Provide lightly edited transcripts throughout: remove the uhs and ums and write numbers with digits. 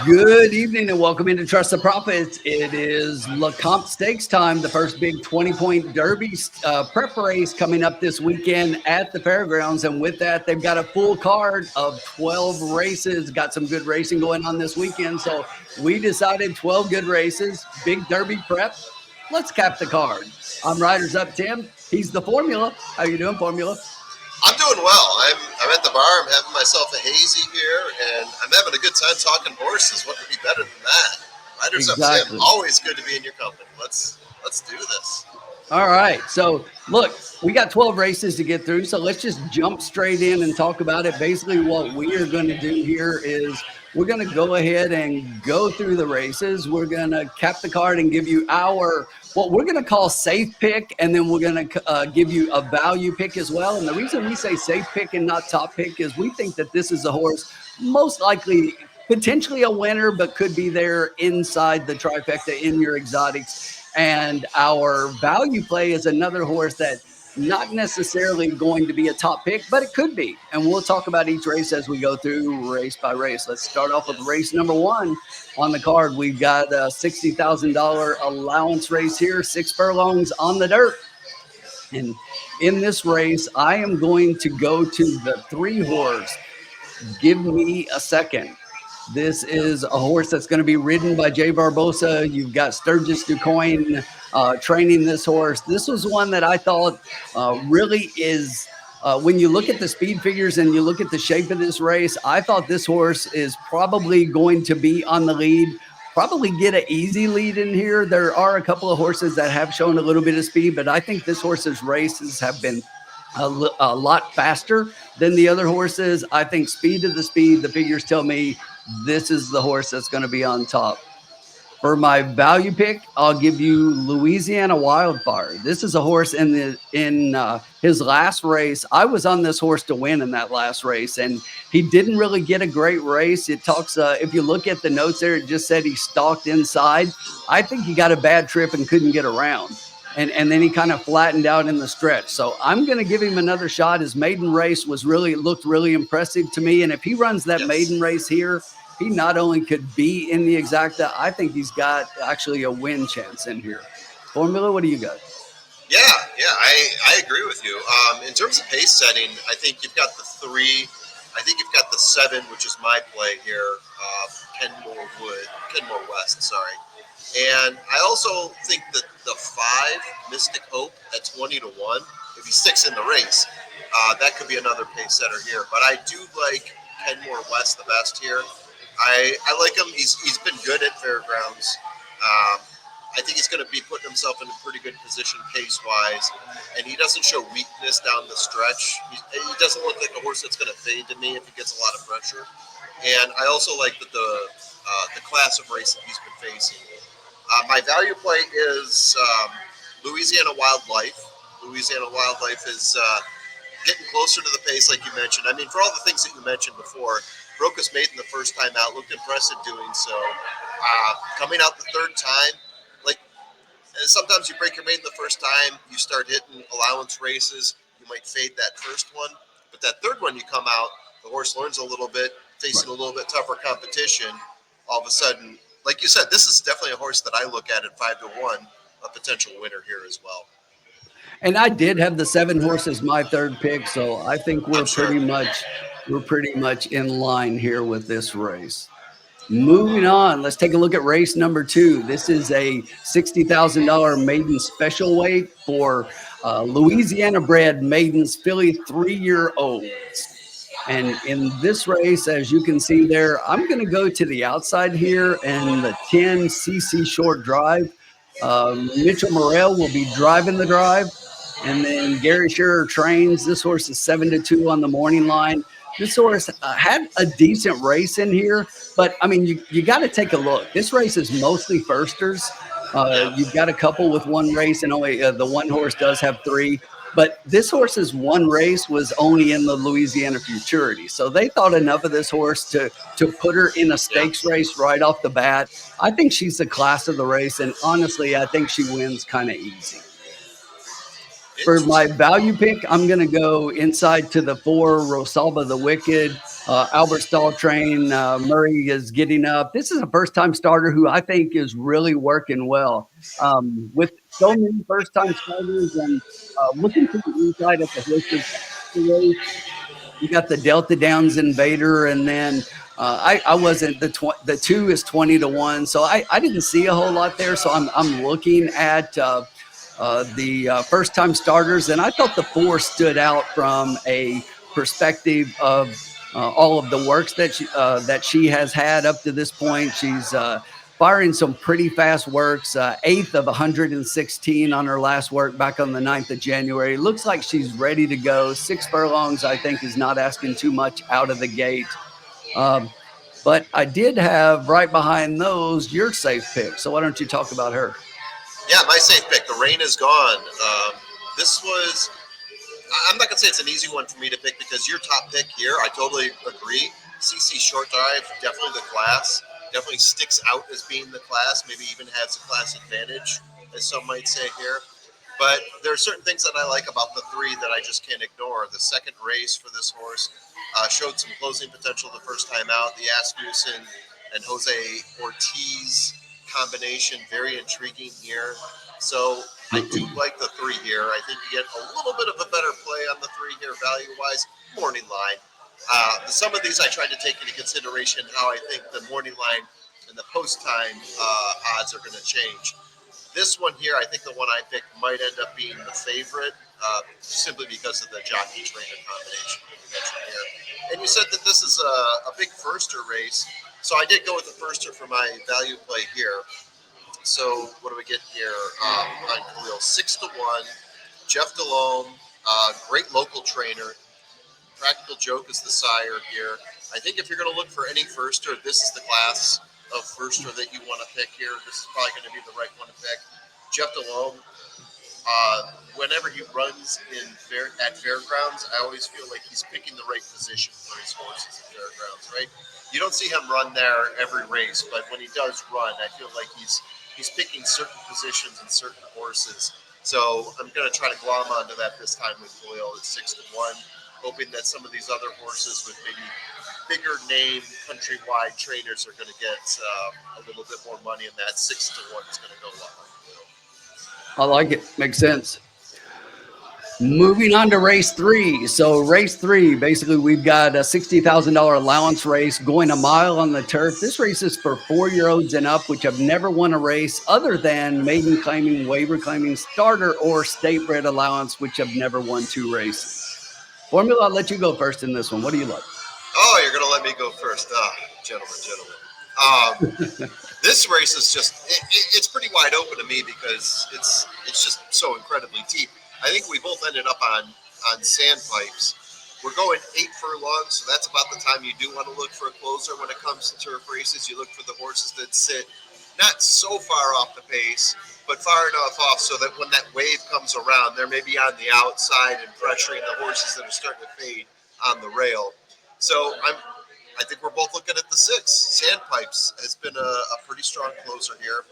Good evening and welcome into Trust the Profits. It is LeCompte Stakes time, the first big 20-point Derby prep race coming up this weekend at the fairgrounds. And with that, they've got a full card of 12 races. Got some good racing going on this weekend. So we decided 12 good races, big Derby prep. Let's cap the card. I'm Riders Up Tim. He's the Formula. How you doing, Formula? I'm doing well. I'm at the bar. I'm having myself a hazy here, and I'm having a good time talking horses. What could be better than that? Riders Up Tim. Always good to be in your company. Let's do this. All right. So, look, we got 12 races to get through. So let's just jump straight in and talk about it. Basically, what we are going to do here is we're going to go ahead and go through the races. We're going to cap the card and give you what we're going to call safe pick, and then we're going to give you a value pick as well. And the reason we say safe pick and not top pick is we think that this is a horse most likely potentially a winner, but could be there inside the trifecta in your exotics. And our value play is another horse that not necessarily going to be a top pick, but it could be. And we'll talk about each race as we go through race by race. Let's start off with race number one on the card. We've got a $60,000 allowance race here, 6 furlongs on the dirt. And in this race, I am going to go to the 3-horse. Give Me a Second. This is a horse that's going to be ridden by Jay Barbosa. You've got Sturgis DuQuoin training this horse. This was one that I thought really is, when you look at the speed figures and you look at the shape of this race, I thought this horse is probably going to be on the lead, probably get an easy lead in here. There are a couple of horses that have shown a little bit of speed, but I think this horse's races have been a lot faster than the other horses. I think speed to the speed, the figures tell me this is the horse that's going to be on top. For my value pick, I'll give you Louisiana Wildfire. This is a horse in his last race. I was on this horse to win in that last race, and he didn't really get a great race. It talks, if you look at the notes there, it just said he stalked inside. I think he got a bad trip and couldn't get around. And then he kind of flattened out in the stretch. So I'm going to give him another shot. His maiden race looked really impressive to me. And if he runs that maiden race here, he not only could be in the exacta, I think he's got actually a win chance in here. Formula, what do you got? Yeah, I agree with you. In terms of pace setting, I think you've got the 3. I think you've got the 7, which is my play here. Kenmore West, sorry. And I also think that the 5, Mystic Hope, at 20 to 1, if he sticks in the race, that could be another pace setter here. But I do like Kenmore West the best here. I like him. He's been good at fairgrounds. I think he's going to be putting himself in a pretty good position pace-wise, and he doesn't show weakness down the stretch. He doesn't look like a horse that's going to fade to me if he gets a lot of pressure. And I also like that the class of race that he's been facing. My value play is Louisiana Wildlife. Louisiana Wildlife is getting closer to the pace, like you mentioned. I mean, for all the things that you mentioned before, broke his maiden the first time out, looked impressive doing so. Coming out the third time, like sometimes you break your maiden the first time, you start hitting allowance races, you might fade that first one, but that third one you come out, the horse learns a little bit, facing a little bit tougher competition. All of a sudden, like you said, this is definitely a horse that I look at 5 to 1, a potential winner here as well. And I did have the 7 horses my third pick, so I think we're pretty much in line here with this race. Moving on, let's take a look at race number 2. This is a $60,000 maiden special weight for Louisiana-bred maidens, filly 3-year-olds. And in this race, as you can see there, I'm going to go to the outside here and the 10 CC Short Drive. Mitchell Morrell will be driving the drive. And then Gary Shearer trains. This horse is 7 to 2 on the morning line. This horse had a decent race in here, but I mean, you got to take a look. This race is mostly firsters. You've got a couple with one race, and only the one horse does have 3. But this horse's one race was only in the Louisiana Futurity. So they thought enough of this horse to put her in a stakes race right off the bat. I think she's the class of the race, and honestly, I think she wins kind of easy. For my Interesting. value pick, I'm going to go inside to the 4, Rosalba the Wicked. Albert Stall Train, Murray is getting up. This is a first time starter who I think is really working well. With so many first time starters and looking to the inside at the horses, you got the Delta Downs Invader, and then I wasn't the 2 is 20 to 1, so I didn't see a whole lot there. So I'm looking at the first time starters, and I thought the 4 stood out from a perspective of all of the works that she has had up to this point. She's firing some pretty fast works, 8th of 116 on her last work back on the 9th of January. Looks like she's ready to go. 6 furlongs, I think, is not asking too much out of the gate. Um, but I did have right behind those your safe pick. So why don't you talk about her? Yeah, my safe pick. The rain is gone. This was. I'm not gonna say it's an easy one for me to pick because your top pick here, I totally agree. CC Short Drive, definitely the class. Definitely sticks out as being the class. Maybe even has a class advantage, as some might say here. But there are certain things that I like about the 3 that I just can't ignore. The second race for this horse showed some closing potential the first time out. The Asmussen and Jose Ortiz combination, very intriguing here. So I do like the 3 here. I think you get a little bit of a better play on the 3 here, value wise. Morning line. Some of these I tried to take into consideration how I think the morning line and the post time odds are going to change. This one here, I think the one I picked might end up being the favorite, simply because of the jockey trainer combination that you mentioned here. And you said that this is a big firster race, so I did go with the firster for my value play here. So what do we get here? On Khalil, 6 to 1. Jeff Delhomme, great local trainer. Practical Joke is the sire here. I think if you're going to look for any firster, this is the class of firster that you want to pick here. This is probably going to be the right one to pick. Jeff Delhomme, whenever he runs at fairgrounds, I always feel like he's picking the right position for his horses at fairgrounds, right? You don't see him run there every race, but when he does run, I feel like he's picking certain positions and certain horses. So I'm going to try to glom onto that this time with Khalil at 6 to 1, hoping that some of these other horses with maybe bigger name countrywide trainers are going to get a little bit more money, and that 6 to 1 is going to go a lot more. I like it. Makes sense. Moving on to race 3. So race 3, basically we've got a $60,000 allowance race going a mile on the turf. This race is for 4-year-olds and up, which have never won a race other than maiden claiming, waiver claiming, starter, or state bred allowance, which have never won 2 races. Formula, I'll let you go first in this one. What do you like? Oh, you're going to let me go first. Gentlemen. This race is it's pretty wide open to me because it's just so incredibly deep. I think we both ended up on sandpipes. We're going 8 furlongs, so that's about the time you do want to look for a closer when it comes to turf races. You look for the horses that sit not so far off the pace, but far enough off so that when that wave comes around, they're maybe on the outside and pressuring the horses that are starting to fade on the rail. So I think we're both looking at the 6. Sandpipes has been a pretty strong closer here.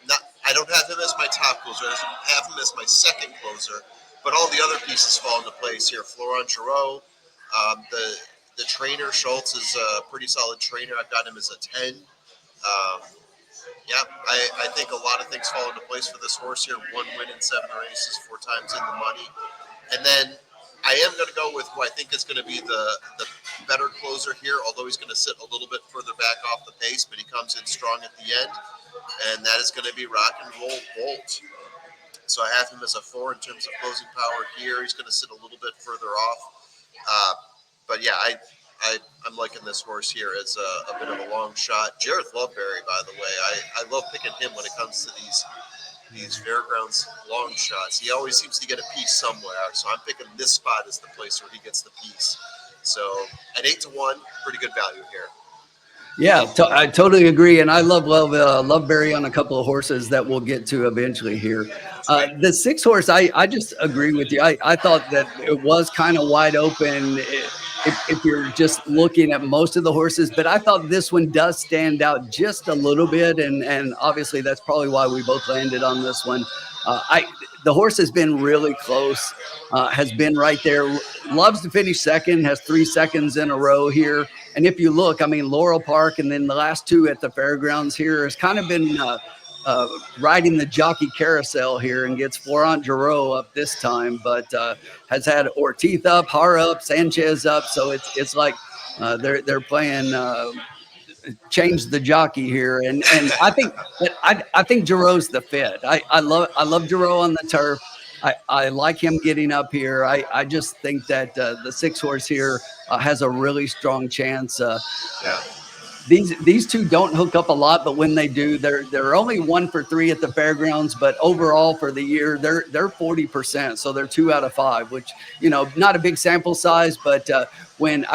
Not, I don't have him as my top closer. I have him as my second closer, but all the other pieces fall into place here. Florent Giroux, the trainer Schultz is a pretty solid trainer. I've got him as a 10. Um, yeah, I think a lot of things fall into place for this horse here. 1 win in 7 races, 4 times in the money. And then I am going to go with who I think is going to be the better closer here, although he's going to sit a little bit further back off the pace, but he comes in strong at the end, and that is going to be Rock and Roll Bolt. So I have him as a 4 in terms of closing power here. He's going to sit a little bit further off. But yeah, I'm liking this horse here as a bit of a long shot. Jareth Loveberry, by the way, I love picking him when it comes to these fairgrounds long shots. He always seems to get a piece somewhere. So I'm picking this spot as the place where he gets the piece. So at 8 to 1, pretty good value here. Yeah, I totally agree, and I love Loveberry on a couple of horses that we'll get to eventually here. The 6 horse, I just agree with you. I thought that it was kind of wide open. if you're just looking at most of the horses, but I thought this one does stand out just a little bit, and obviously that's probably why we both landed on this one. I The horse has been really close, has been right there, loves to finish second, has 3 seconds in a row here. And if you look, I mean, Laurel Park and then the last two at the fairgrounds here has kind of been uh, riding the jockey carousel here and gets Florent Giroux up this time, but has had Ortiz up, Har up, Sanchez up. So it's like they're playing change the jockey here, and I think that I think Giroux's the fit. I love Giroux on the turf. I like him getting up here. I just think that the 6 horse here has a really strong chance. Yeah. These two don't hook up a lot, but when they do, they're only 1 for 3 at the fairgrounds. But overall for the year, they're 40%, so they're 2 out of 5, which not a big sample size, but when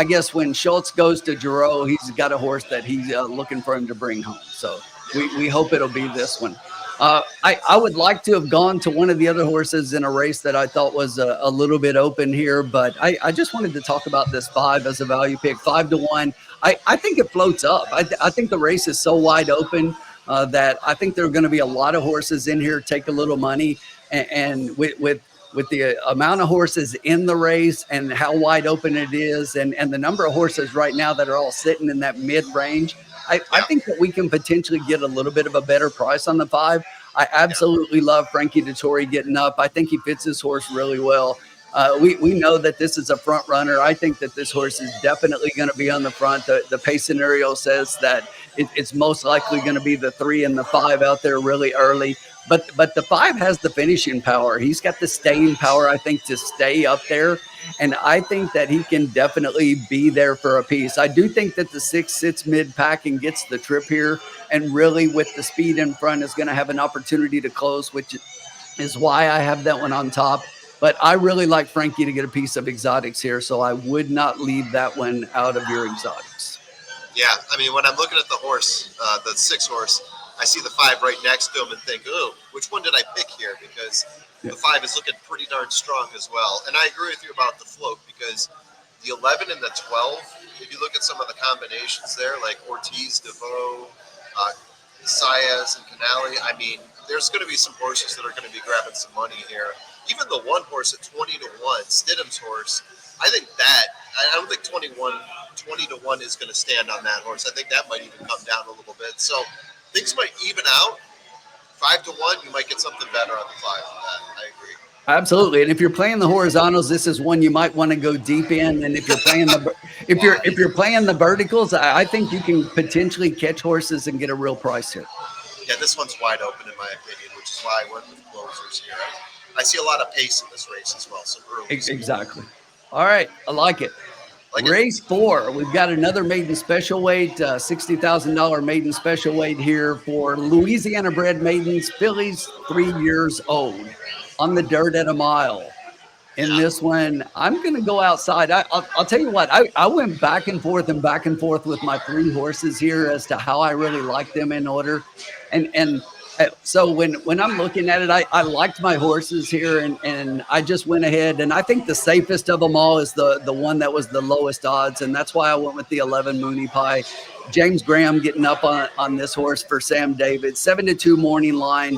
Schultz goes to Giroux, he's got a horse that he's looking for him to bring home. So we hope it'll be this one. I would like to have gone to one of the other horses in a race that I thought was a little bit open here, but I just wanted to talk about this 5 as a value pick, 5-1. I think it floats up. I think the race is so wide open that I think there are going to be a lot of horses in here take a little money, and with the amount of horses in the race and how wide open it is, and the number of horses right now that are all sitting in that mid range, I think that we can potentially get a little bit of a better price on the 5. I absolutely love Frankie Dettori getting up. I think he fits his horse really well. We know that this is a front runner. I think that this horse is definitely going to be on the front. The pace scenario says that it's most likely going to be the 3 and the 5 out there really early. But the 5 has the finishing power. He's got the staying power, I think, to stay up there. And I think that he can definitely be there for a piece. I do think that the 6 sits mid pack and gets the trip here. And really, with the speed in front, is going to have an opportunity to close, which is why I have that one on top. But I really like Frankie to get a piece of exotics here. So I would not leave that one out of your exotics. Yeah, I mean, when I'm looking at the horse, the 6 horse, I see the 5 right next to him and think, oh, which one did I pick here? Because the 5 is looking pretty darn strong as well. And I agree with you about the float, because the 11 and the 12, if you look at some of the combinations there, like Ortiz, DeVoe, Saez, and Canali, I mean, there's going to be some horses that are going to be grabbing some money here. Even the 1 horse at 20-1, Stidham's horse, I think that, I don't think 20-1 is going to stand on that horse. I think that might even come down a little bit. So things might even out. 5-1, you might get something better on the 5 than that. I agree. Absolutely, and if you're playing the horizontals, this is one you might want to go deep in. And if you're playing if you're playing the verticals, I think you can potentially catch horses and get a real price here. Yeah, this one's wide open in my opinion, which is why I went with closers here. I see a lot of pace in this race as well. Some early. Exactly. All right, I like it. Like Race 4, we've got another maiden special weight, $60,000 maiden special weight here for Louisiana bred maidens, fillies 3 years old, on the dirt at a mile. In this one, I'm going to go outside. I'll tell you what, I went back and forth with my 3 horses here as to how I really like them in order. And so when I'm looking at it, I liked my horses here, and I just went ahead, and I think the safest of them all is the one that was the lowest odds, and that's why I went with the 11 Mooney Pie. James Graham getting up on this horse for Sam David, 7-2 morning line.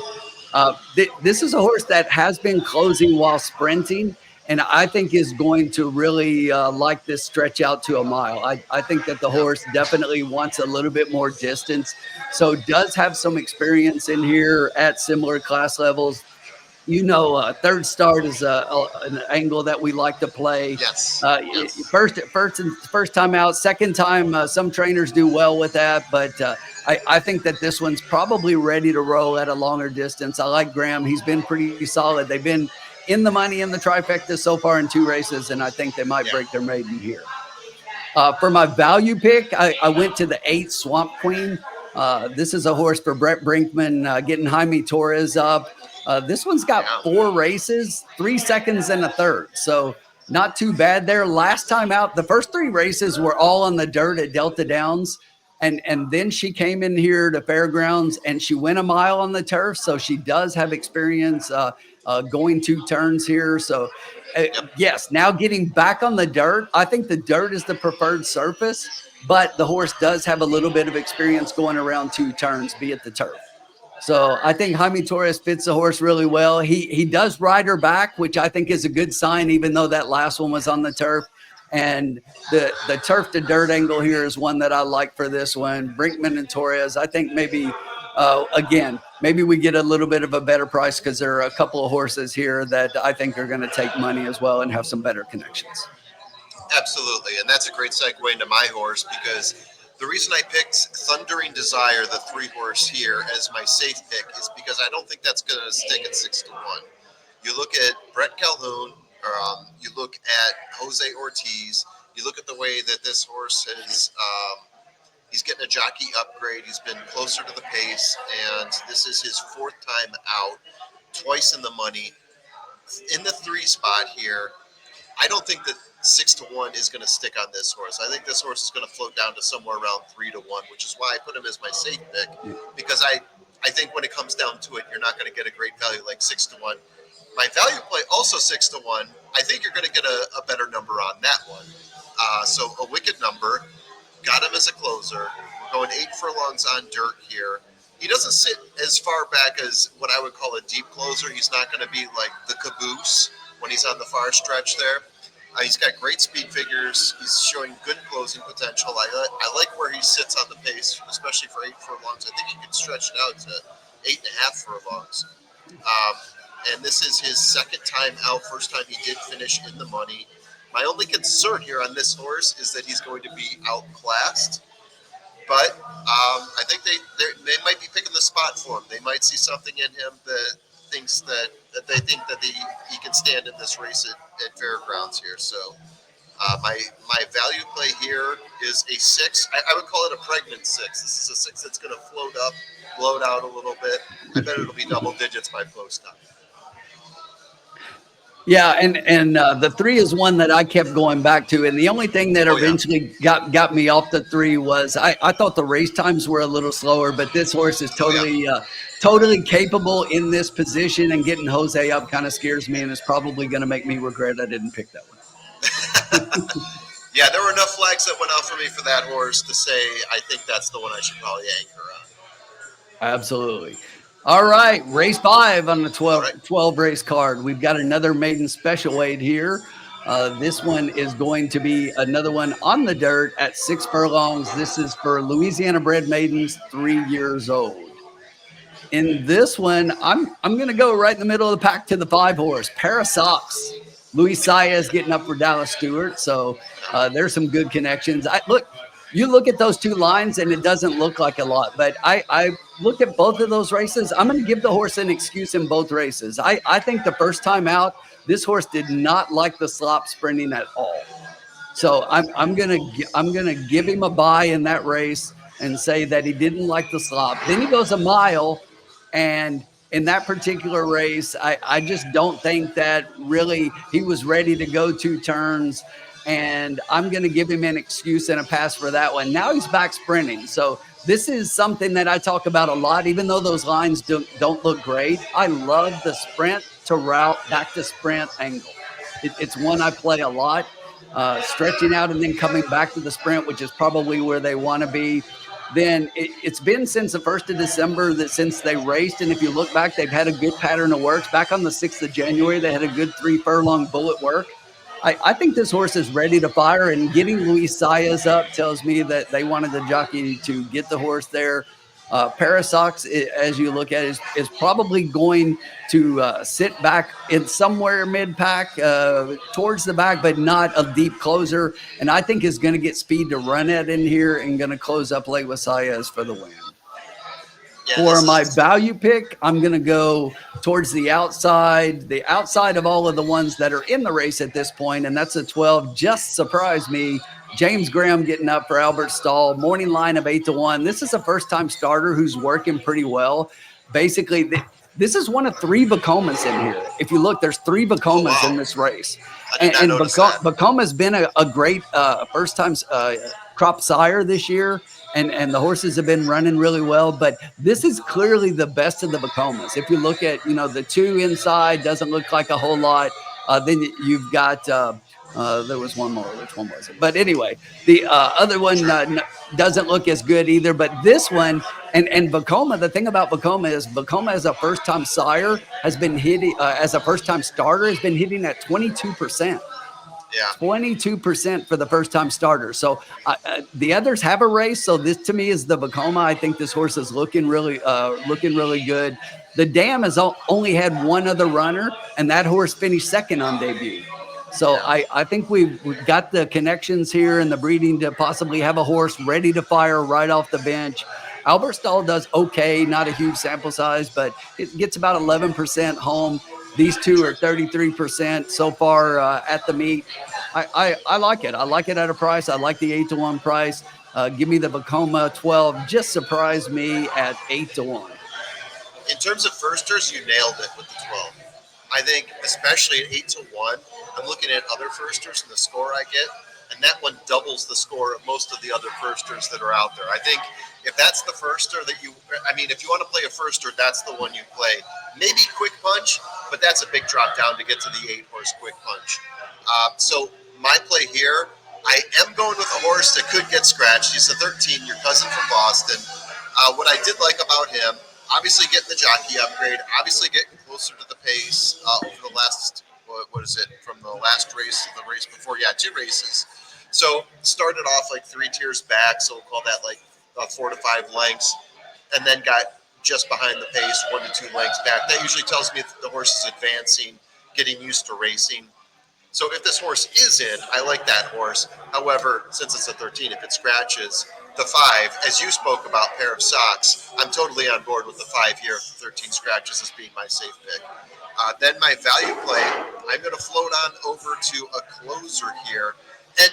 This is a horse that has been closing while sprinting, and I think is going to really like this stretch out to a mile. I think that the horse definitely wants a little bit more distance, so does have some experience in here at similar class levels. Third start is an angle that we like to play. Yes. First time out, second time, some trainers do well with that, but I think that this one's probably ready to roll at a longer distance. I like Graham. He's been pretty solid. They've been in the money in the trifecta so far in 2 races, and I think they might break their maiden here. For my value pick, I went to the 8 Swamp Queen. This is a horse for Brett Brinkman, getting Jaime Torres up. This one's got 4 races, 3 seconds and a third. So not too bad there. Last time out, the first 3 races were all on the dirt at Delta Downs. and then she came in here to fairgrounds and she went a mile on the turf, so she does have experience going 2 turns here. So Yep. yes, now getting back on the dirt, I think the dirt is the preferred surface, but the horse does have a little bit of experience going around 2 turns, be it the turf. So I think Jaime Torres fits the horse really well. He does ride her back, which I think is a good sign, even though that last one was on the turf. And the turf to dirt angle here is one that I like for this one. Brinkman and Torres, I think maybe again, maybe we get a little bit of a better price because there are a couple of horses here that I think are going to take money as well and have some better connections. Absolutely, and that's a great segue into my horse because the reason I picked Thundering Desire, the 3 horse here, as my safe pick is because I don't think that's going to stick at 6 to 1. You look at Brett Calhoun, you look at Jose Ortiz, you look at the way that this horse has. He's getting a jockey upgrade. He's been closer to the pace, and this is his 4th time out, twice in the money. In the 3 spot here, I don't think that 6 to 1 is going to stick on this horse. I think this horse is going to float down to somewhere around 3 to 1, which is why I put him as my safe pick. Because I think when it comes down to it, you're not going to get a great value like 6 to 1. My value play also 6 to 1. I think you're going to get a better number on that one. So a wicked number. Got him as a closer. We're going 8 furlongs on dirt here. He doesn't sit as far back as what I would call a deep closer. He's not going to be like the caboose when he's on the far stretch there. He's got great speed figures. He's showing good closing potential. I like where he sits on the pace, especially for 8 furlongs. I think he can stretch it out to 8.5 furlongs. And this is his 2nd time out. First time he did finish in the money. My only concern here on this horse is that he's going to be outclassed. But I think they might be picking the spot for him. They might see something in him that thinks that they think that he can stand in this race at fairgrounds here. So my value play here is a 6. I would call it a pregnant 6. This is a 6 that's going to float up, bloat out a little bit. I bet it'll be double digits by post time. Yeah, and the 3 is one that I kept going back to, and the only thing that eventually got me off the 3 was I thought the race times were a little slower, but this horse is totally capable in this position, and getting Jose up kind of scares me, and it's probably going to make me regret I didn't pick that one. Yeah, there were enough flags that went out for me for that horse to say I think that's the one I should probably anchor on. Absolutely. All right, race 5 on the 12 race card. We've got another maiden special weight here. This one is going to be another one on the dirt at 6 furlongs. This is for Louisiana bred maidens 3 years old. In this one, I'm going to go right in the middle of the pack to the 5 horse, Parasox. Luis Saez getting up for Dallas Stewart, so there's some good connections. You look at those 2 lines, and it doesn't look like a lot. But I looked at both of those races. I'm going to give the horse an excuse in both races. I think the first time out, this horse did not like the slop sprinting at all. So I'm gonna give him a bye in that race and say that he didn't like the slop. Then he goes a mile, and in that particular race, I just don't think that really he was ready to go 2 turns. And I'm going to give him an excuse and a pass for that one. Now he's back sprinting. So this is something that I talk about a lot, even though those lines don't look great. I love the sprint to route, back to sprint angle. It's one I play a lot, stretching out and then coming back to the sprint, which is probably where they want to be. Then it's been since the 1st of December that since they raced. And if you look back, they've had a good pattern of works. Back on the 6th of January, they had a good 3 furlong bullet work. I think this horse is ready to fire, and getting Luis Saez up tells me that they wanted the jockey to get the horse there. Parasox, as you look at it, is probably going to sit back in somewhere mid-pack towards the back, but not a deep closer, and I think is going to get speed to run at in here and going to close up late with Saez for the win. For my value pick, I'm going to go towards the outside of all of the ones that are in the race at this point, and that's a 12. Just surprised me. James Graham getting up for Albert Stahl. Morning line of 8-1. This is a first-time starter who's working pretty well. Basically, this is one of 3 Bacomas in here. If you look, there's 3 Bacomas in this race. And Bacoma's been a great first-time crop sire this year. and the horses have been running really well. But this is clearly the best of the Bacomas. If you look at, the two inside, doesn't look like a whole lot. Then you've got there was one more. Which one was it? But anyway, the other one doesn't look as good either. But this one and Bacoma, the thing about Bacoma is Bacoma as a first time sire has been hitting as a first time starter has been hitting at 22%. Yeah. 22% for the first time starter. So the others have a race. So this to me is the Bacoma. I think this horse is looking really good. The Dam has only had one other runner, and that horse finished second on debut. So Yeah. I think we've got the connections here and the breeding to possibly have a horse ready to fire right off the bench. Albert Stall does okay, not a huge sample size, but it gets about 11% home. These two are 33% so far at the meet. I like it. I like it at a price. I like the 8-1 price. Give me the Bacoma 12. Just surprised me at 8-1. In terms of firsters, you nailed it with the 12. I think, especially at 8-1, I'm looking at other firsters and the score I get, and that one doubles the score of most of the other firsters that are out there. I think if that's the firster that if you want to play a firster, that's the one you play. Maybe Quick Punch, but that's a big drop down to get to the 8-horse Quick Punch. So my play here, I am going with a horse that could get scratched. He's a 13, your cousin from Boston. What I did like about him, obviously getting the jockey upgrade, obviously getting closer to the pace over the last, what is it, from the last race to the race before? Yeah, 2 races. So started off like 3 tiers back, so we'll call that like 4 to 5 lengths, and then got just behind the pace, 1 to 2 lengths back. That usually tells me that the horse is advancing, getting used to racing. So if this horse is in, I like that horse. However, since it's a 13, if it scratches, the 5, as you spoke about, pair of socks, I'm totally on board with the 5 here. 13 scratches as being my safe pick. Then my value play, I'm going to float on over to a closer here. And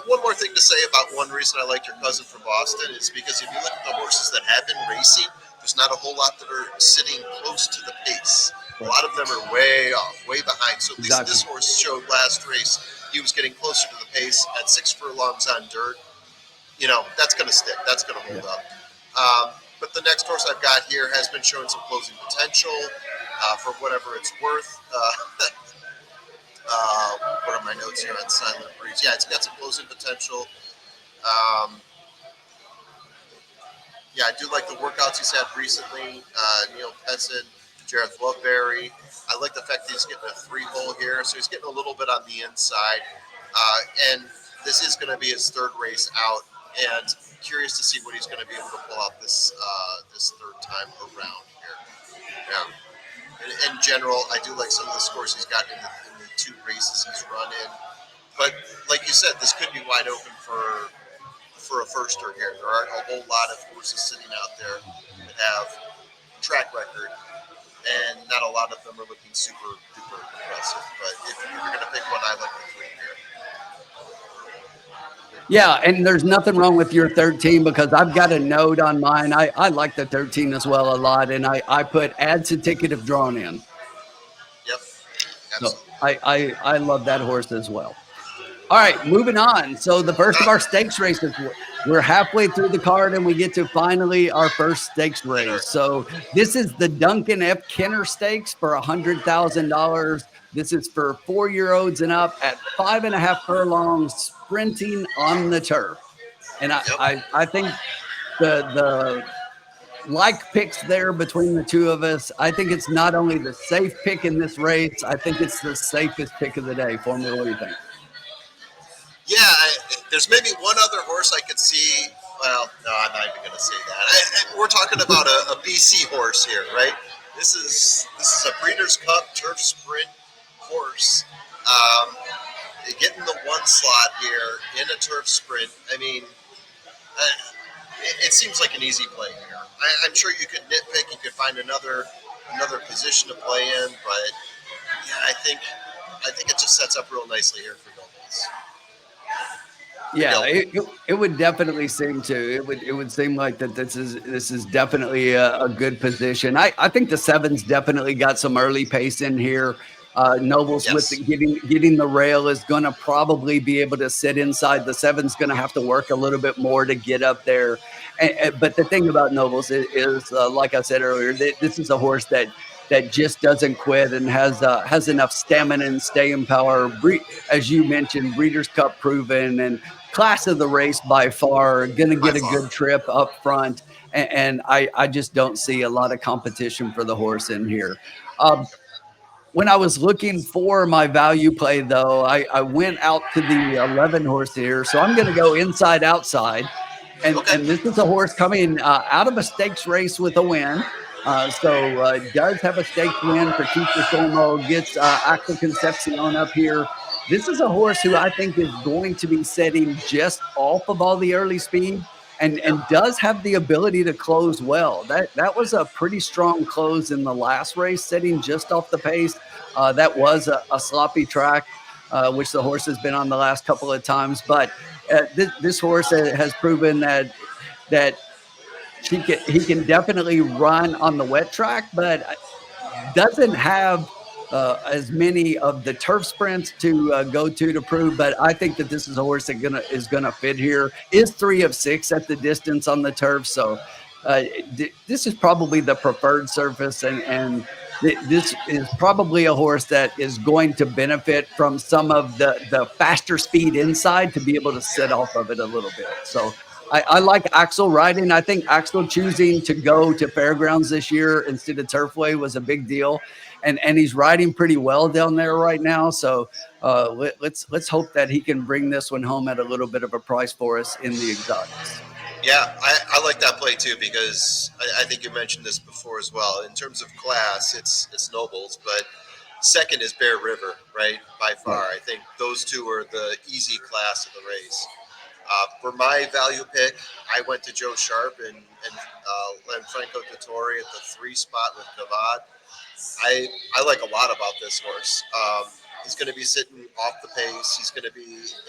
one more thing to say about one reason I like your cousin from Boston is because if you look at the horses that have been racing, there's not a whole lot that are sitting close to the pace. A lot of them are way off, way behind. So at least this horse showed last race he was getting closer to the pace at 6 furlongs on dirt. That's going to stick. That's going to hold up. But the next horse I've got here has been showing some closing potential for whatever it's worth. What are my notes here on Silent Breeze? Yeah, it's got some closing potential. Yeah, I do like the workouts he's had recently. Neil Pessin, Jareth Loveberry. I like the fact that he's getting a 3-hole here, so he's getting a little bit on the inside. And this is going to be his 3rd race out, and curious to see what he's going to be able to pull out this 3rd time around here. Yeah. In general, I do like some of the scores he's got in the 2 races he's run in. But like you said, this could be wide open for a firster here. There aren't a whole lot of horses sitting out there that have track record, and not a lot of them are looking super duper impressive. But if you're going to pick one, I like the 3 here. Yeah, and there's nothing wrong with your 13 because I've got a note on mine. I like the 13 as well a lot, and I put adds a ticket if drawn in. Yep, so absolutely. I love that horse as well. All right, moving on. So the first of our stakes races, we're halfway through the card, and we get to finally our first stakes race. So this is the Duncan F. Kenner Stakes for $100,000. This is for 4-year-olds and up at 5.5 furlongs, sprinting on the turf. And I think the like picks there between the two of us. I think it's not only the safe pick in this race, I think it's the safest pick of the day. Formula, what do you think? Yeah, there's maybe one other horse I could see. Well, no, I'm not even going to say that. We're talking about a BC horse here, right? This is a Breeders' Cup Turf Sprint horse. Getting the 1 slot here in a turf sprint. I mean, it seems like an easy play here. I'm sure you could nitpick. You could find another position to play in, but yeah, I think it just sets up real nicely here for Gomez. Yeah, it would definitely seem to. It would seem like that this is definitely a good position. I think the 7's definitely got some early pace in here. Nobles with Yes. getting the rail is going to probably be able to sit inside. The seven's going to have to work a little bit more to get up there. But the thing about Nobles is like I said earlier, this is a horse that just doesn't quit and has enough stamina and staying power. As you mentioned, Breeders' Cup proven and class of the race by far. Going to By get a far. good trip up front, and I just don't see a lot of competition for the horse in here. Um, when I was looking for my value play, though, I went out to the 11 horse here. So I'm going to go inside outside. Okay. And this is a horse coming out of a stakes race with a win. So does have a stakes win for Keith Solmo, gets Axel Concepcion up here. This is a horse who I think is going to be setting just off of all the early speed Yep. and does have the ability to close well. That was a pretty strong close in the last race, setting just off the pace. That was a sloppy track, which the horse has been on the last couple of times. But this horse has proven that he can definitely run on the wet track, but doesn't have as many of the turf sprints to go to prove. But I think that this is a horse that is gonna fit here. Is 3 of 6 at the distance on the turf, so uh, this is probably the preferred surface, and this is probably a horse that is going to benefit from some of the faster speed inside to be able to sit off of it a little bit. So I like Axel riding. I think Axel choosing to go to fairgrounds this year instead of Turfway was a big deal, and he's riding pretty well down there right now. So let's hope that he can bring this one home at a little bit of a price for us in the exotics. Yeah, I like that play too because I think you mentioned this before as well. In terms of class, it's Nobles, but second is Bear River, right? By far, Right. I think those two are the easy class of the race. For my value pick, I went to Joe Sharp and Franco Dettori at the 3 spot with Cavad. I like a lot about this horse. He's going to be sitting off the pace. He's going to be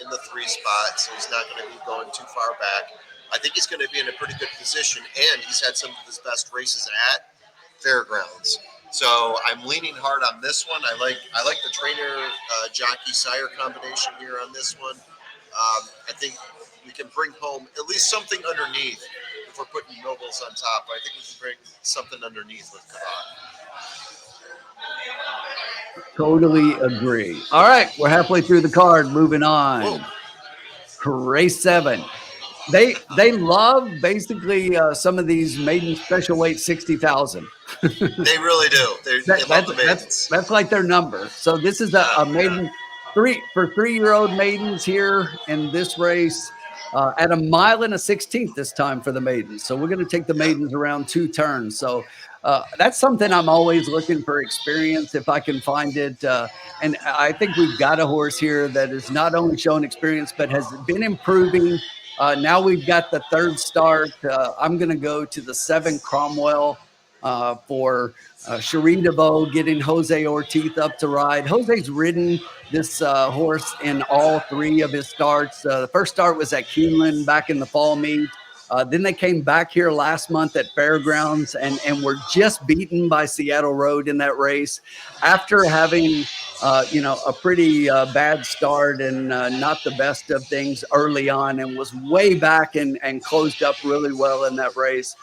in the 3 spot, so he's not going to be going too far back. I think he's going to be in a pretty good position, and he's had some of his best races at fairgrounds. So I'm leaning hard on this one. I like the trainer jockey sire combination here on this one. I think we can bring home at least something underneath. If we're putting Nobles on top, I think we can bring something underneath with Cavad. Totally agree. All right, we're halfway through the card. Moving Whoa, on. Race 7. They love basically some of these maiden special weight 60,000. they really do. They love That's the maidens. that's like their number. So this is a Yeah, maiden 3-year-old maidens here in this race at a mile and a 16th this time for the maidens. So we're going to take the yeah, maidens around 2 turns. So that's something I'm always looking for experience if I can find it. And I think we've got a horse here that has not only shown experience but has been improving. Now we've got the third start. I'm going to go to the 7 Cromwell for Cherie DeVoe getting Jose Ortiz up to ride. Jose's ridden this horse in all 3 of his starts. The first start was at Keeneland back in the fall meet. Then they came back here last month at Fairgrounds and were just beaten by Seattle Road in that race after having a pretty bad start and not the best of things early on, and was way back and closed up really well in that race.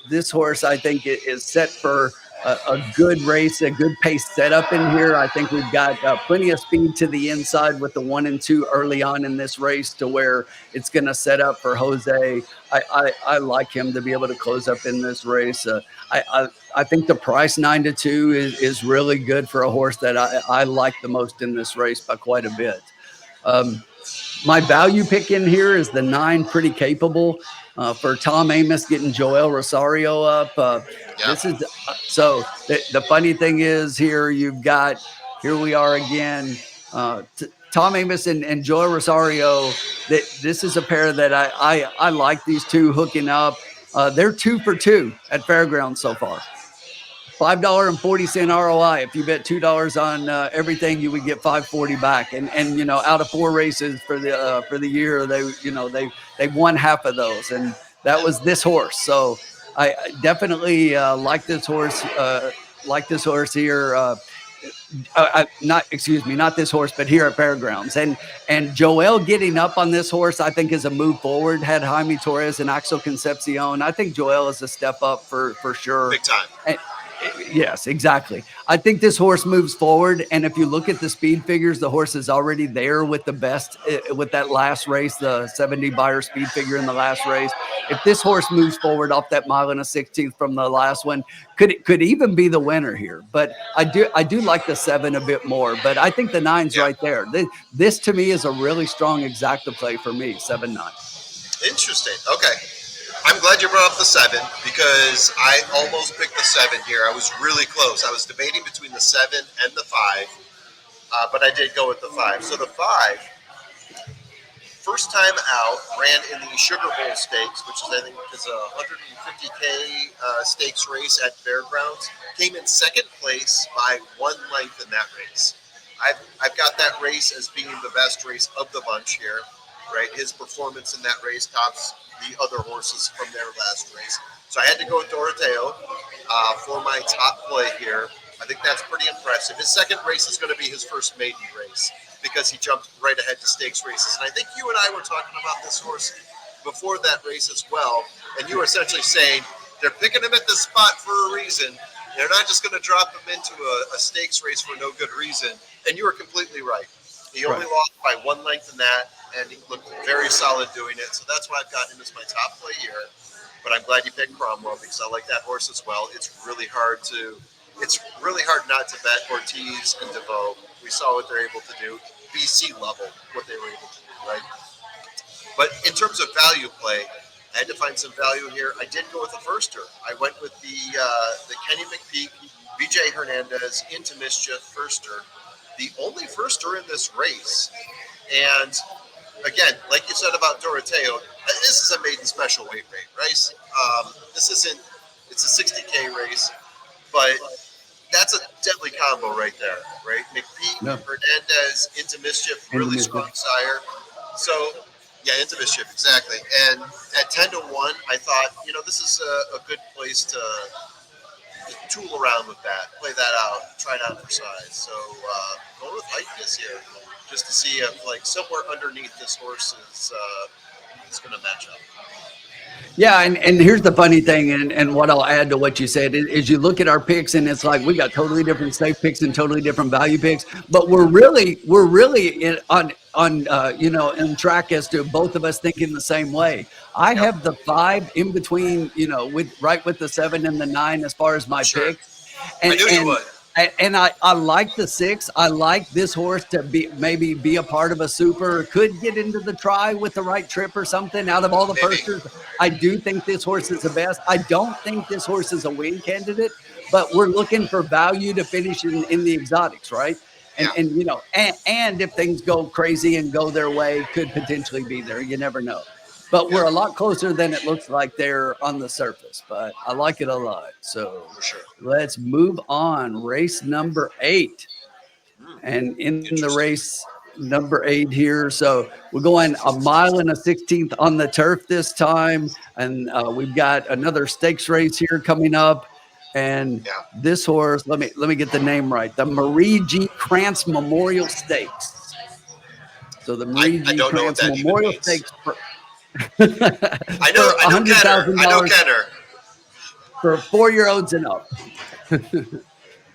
This horse, I think, is set for a good race, a good pace setup in here. I think we've got plenty of speed to the inside with the 1 and 2 early on in this race to where it's going to set up for Jose. I like him to be able to close up in this race. I think the price 9-2 is really good for a horse that I like the most in this race by quite a bit. My value pick in here is the 9 Pretty Capable for Tom Amos getting Joel Rosario up. yeah. This is so the funny thing is here we are again. Tom Amos and Joel Rosario. This is a pair that I like these two hooking up. They're 2 for 2 at Fairgrounds so far. $5.40 ROI. If you bet $2 on everything, you would get $5.40 back. And out of 4 races for the year, they won half of those, and that was this horse. So I definitely like this horse. Like this horse here. not excuse me, not this horse, but here at Fairgrounds. And Joel getting up on this horse, I think, is a move forward. Had Jaime Torres and Axel Concepcion. I think Joel is a step up for sure. Big time. And, yes, exactly. I think this horse moves forward, and if you look at the speed figures, the horse is already there with the best with that last race, the 70 buyer speed figure in the last race. If this horse moves forward off that mile and a 16th from the last one, could even be the winner here. But I do like the 7 a bit more, but I think the 9's Yeah. right there. This to me is a really strong exacta play for me, 7-9. Interesting. Okay. I'm glad you brought up the 7 because I almost picked the 7 here. I was really close. I was debating between the 7 and the 5, but I did go with the 5. So the 5, first time out, ran in the Sugar Bowl Stakes, which is I think is a 150K stakes race at Fairgrounds. Came in second place by 1 length in that race. I've got that race as being the best race of the bunch here, right? His performance in that race tops the other horses from their last race. So I had to go with Doroteo for my top play here. I think that's pretty impressive. His second race is going to be his first maiden race because he jumped right ahead to stakes races. And I think you and I were talking about this horse before that race as well. And you were essentially saying they're picking him at this spot for a reason. They're not just going to drop him into a stakes race for no good reason. And you were completely right. He only lost by 1 length in that, and he looked very solid doing it. So that's why I've got him as my top play here. But I'm glad you picked Cromwell because I like that horse as well. It's really hard not to bet Ortiz and DeVoe. We saw what they're able to do. BC level, what they were able to do, right? But in terms of value play, I had to find some value here. I did go with a firster. I went with the Kenny McPeak, BJ Hernandez, Into Mischief firster. The only firster in this race. And again, like you said about Doroteo, this is a maiden special weight race. This isn't, it's a 60K race, but that's a deadly combo right there, right? McPeak, No. Hernandez, Into Mischief, Into really Mischief. strong sire. So, yeah, Into Mischief, exactly. And at 10-1, I thought, this is a good place to tool around with that, play that out, try it out for size. So, going with Likeness here, just to see if, like, somewhere underneath this horse is going to match up. Yeah, and here's the funny thing, and what I'll add to what you said is you look at our picks, and it's like we got totally different safe picks and totally different value picks, but we're really in track as to both of us thinking the same way. I Yep, have the 5 in between, with the 7 and the 9 as far as my sure. picks, I and knew you and would. I like the 6. I like this horse to maybe be a part of a super, could get into the try with the right trip or something out of all the Maybe. firsters. I do think this horse is the best. I don't think this horse is a win candidate, but we're looking for value to finish in the exotics, right? Yeah, And if things go crazy and go their way, could potentially be there. You never know. But yeah, we're a lot closer than it looks like there on the surface. But I like it a lot. So for sure. let's move on. Race number 8. Hmm, And in the interesting. race number 8 here, so we're going a mile and a 16th on the turf this time, and we've got another stakes race here coming up. And Yeah, this horse, let me get the name right, the Marie G. Krantz Memorial Stakes. So the Marie I G. don't know what Krantz that even Memorial means. Stakes for I a know hundred Kenner. thousand I know dollars Kenner. for 4-year-olds and up.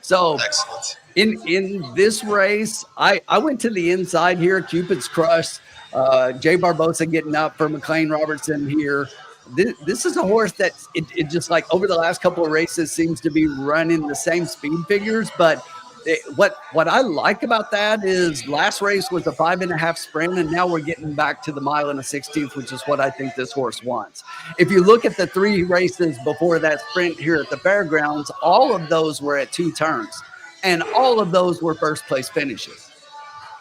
So Excellent. in this race, I went to the inside here. Cupid's Crush, Jay Barbosa getting up for McLean Robertson here. This is a horse that it just like over the last couple of races seems to be running the same speed figures. But what I like about that is last race was a 5.5 sprint, and now we're getting back to the mile and a 16th, which is what I think this horse wants. If you look at the 3 races before that sprint here at the fairgrounds, all of those were at 2 turns, and all of those were first place finishes.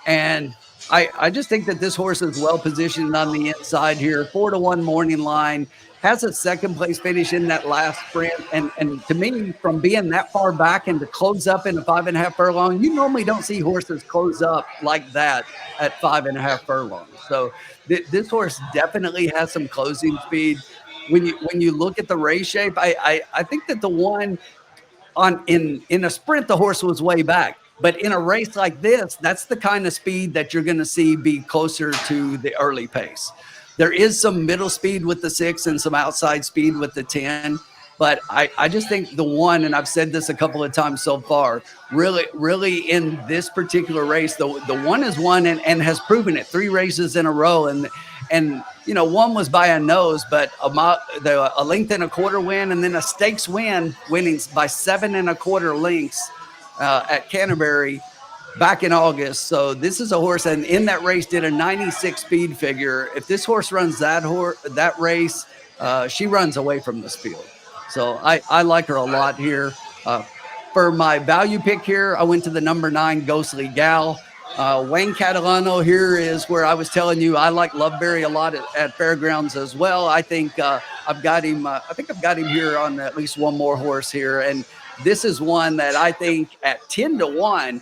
And I just think that this horse is well positioned on the inside here. 4-1 morning line, has a second place finish in that last sprint. And to me, from being that far back and to close up in a 5.5 furlong, you normally don't see horses close up like that at 5.5 Yeah, furlongs. So this horse definitely has some closing speed. When you look at the race shape, I think that the one in a sprint, the horse was way back. But in a race like this, that's the kind of speed that you're going to see be closer to the early pace. There is some middle speed with the 6 and some outside speed with the 10. But I just think the one, and I've said this a couple of times so far, really in this particular race, the one has won and has proven it 3 races in a row. And one was by a nose, but a length and a quarter win, and then a stakes win, winning by 7 1/4 lengths at Canterbury back in August. So this is a horse, and in that race did a 96 speed figure. If this horse runs that race, she runs away from this field. So I like her a lot here. For my value pick here, I went to the number 9 Ghostly Gal. Wayne Catalano here is where I was telling you I like Loveberry a lot at Fairgrounds as well. I think I've got him. I think I've got him here on at least one more horse here, and this is one that I think at 10-1,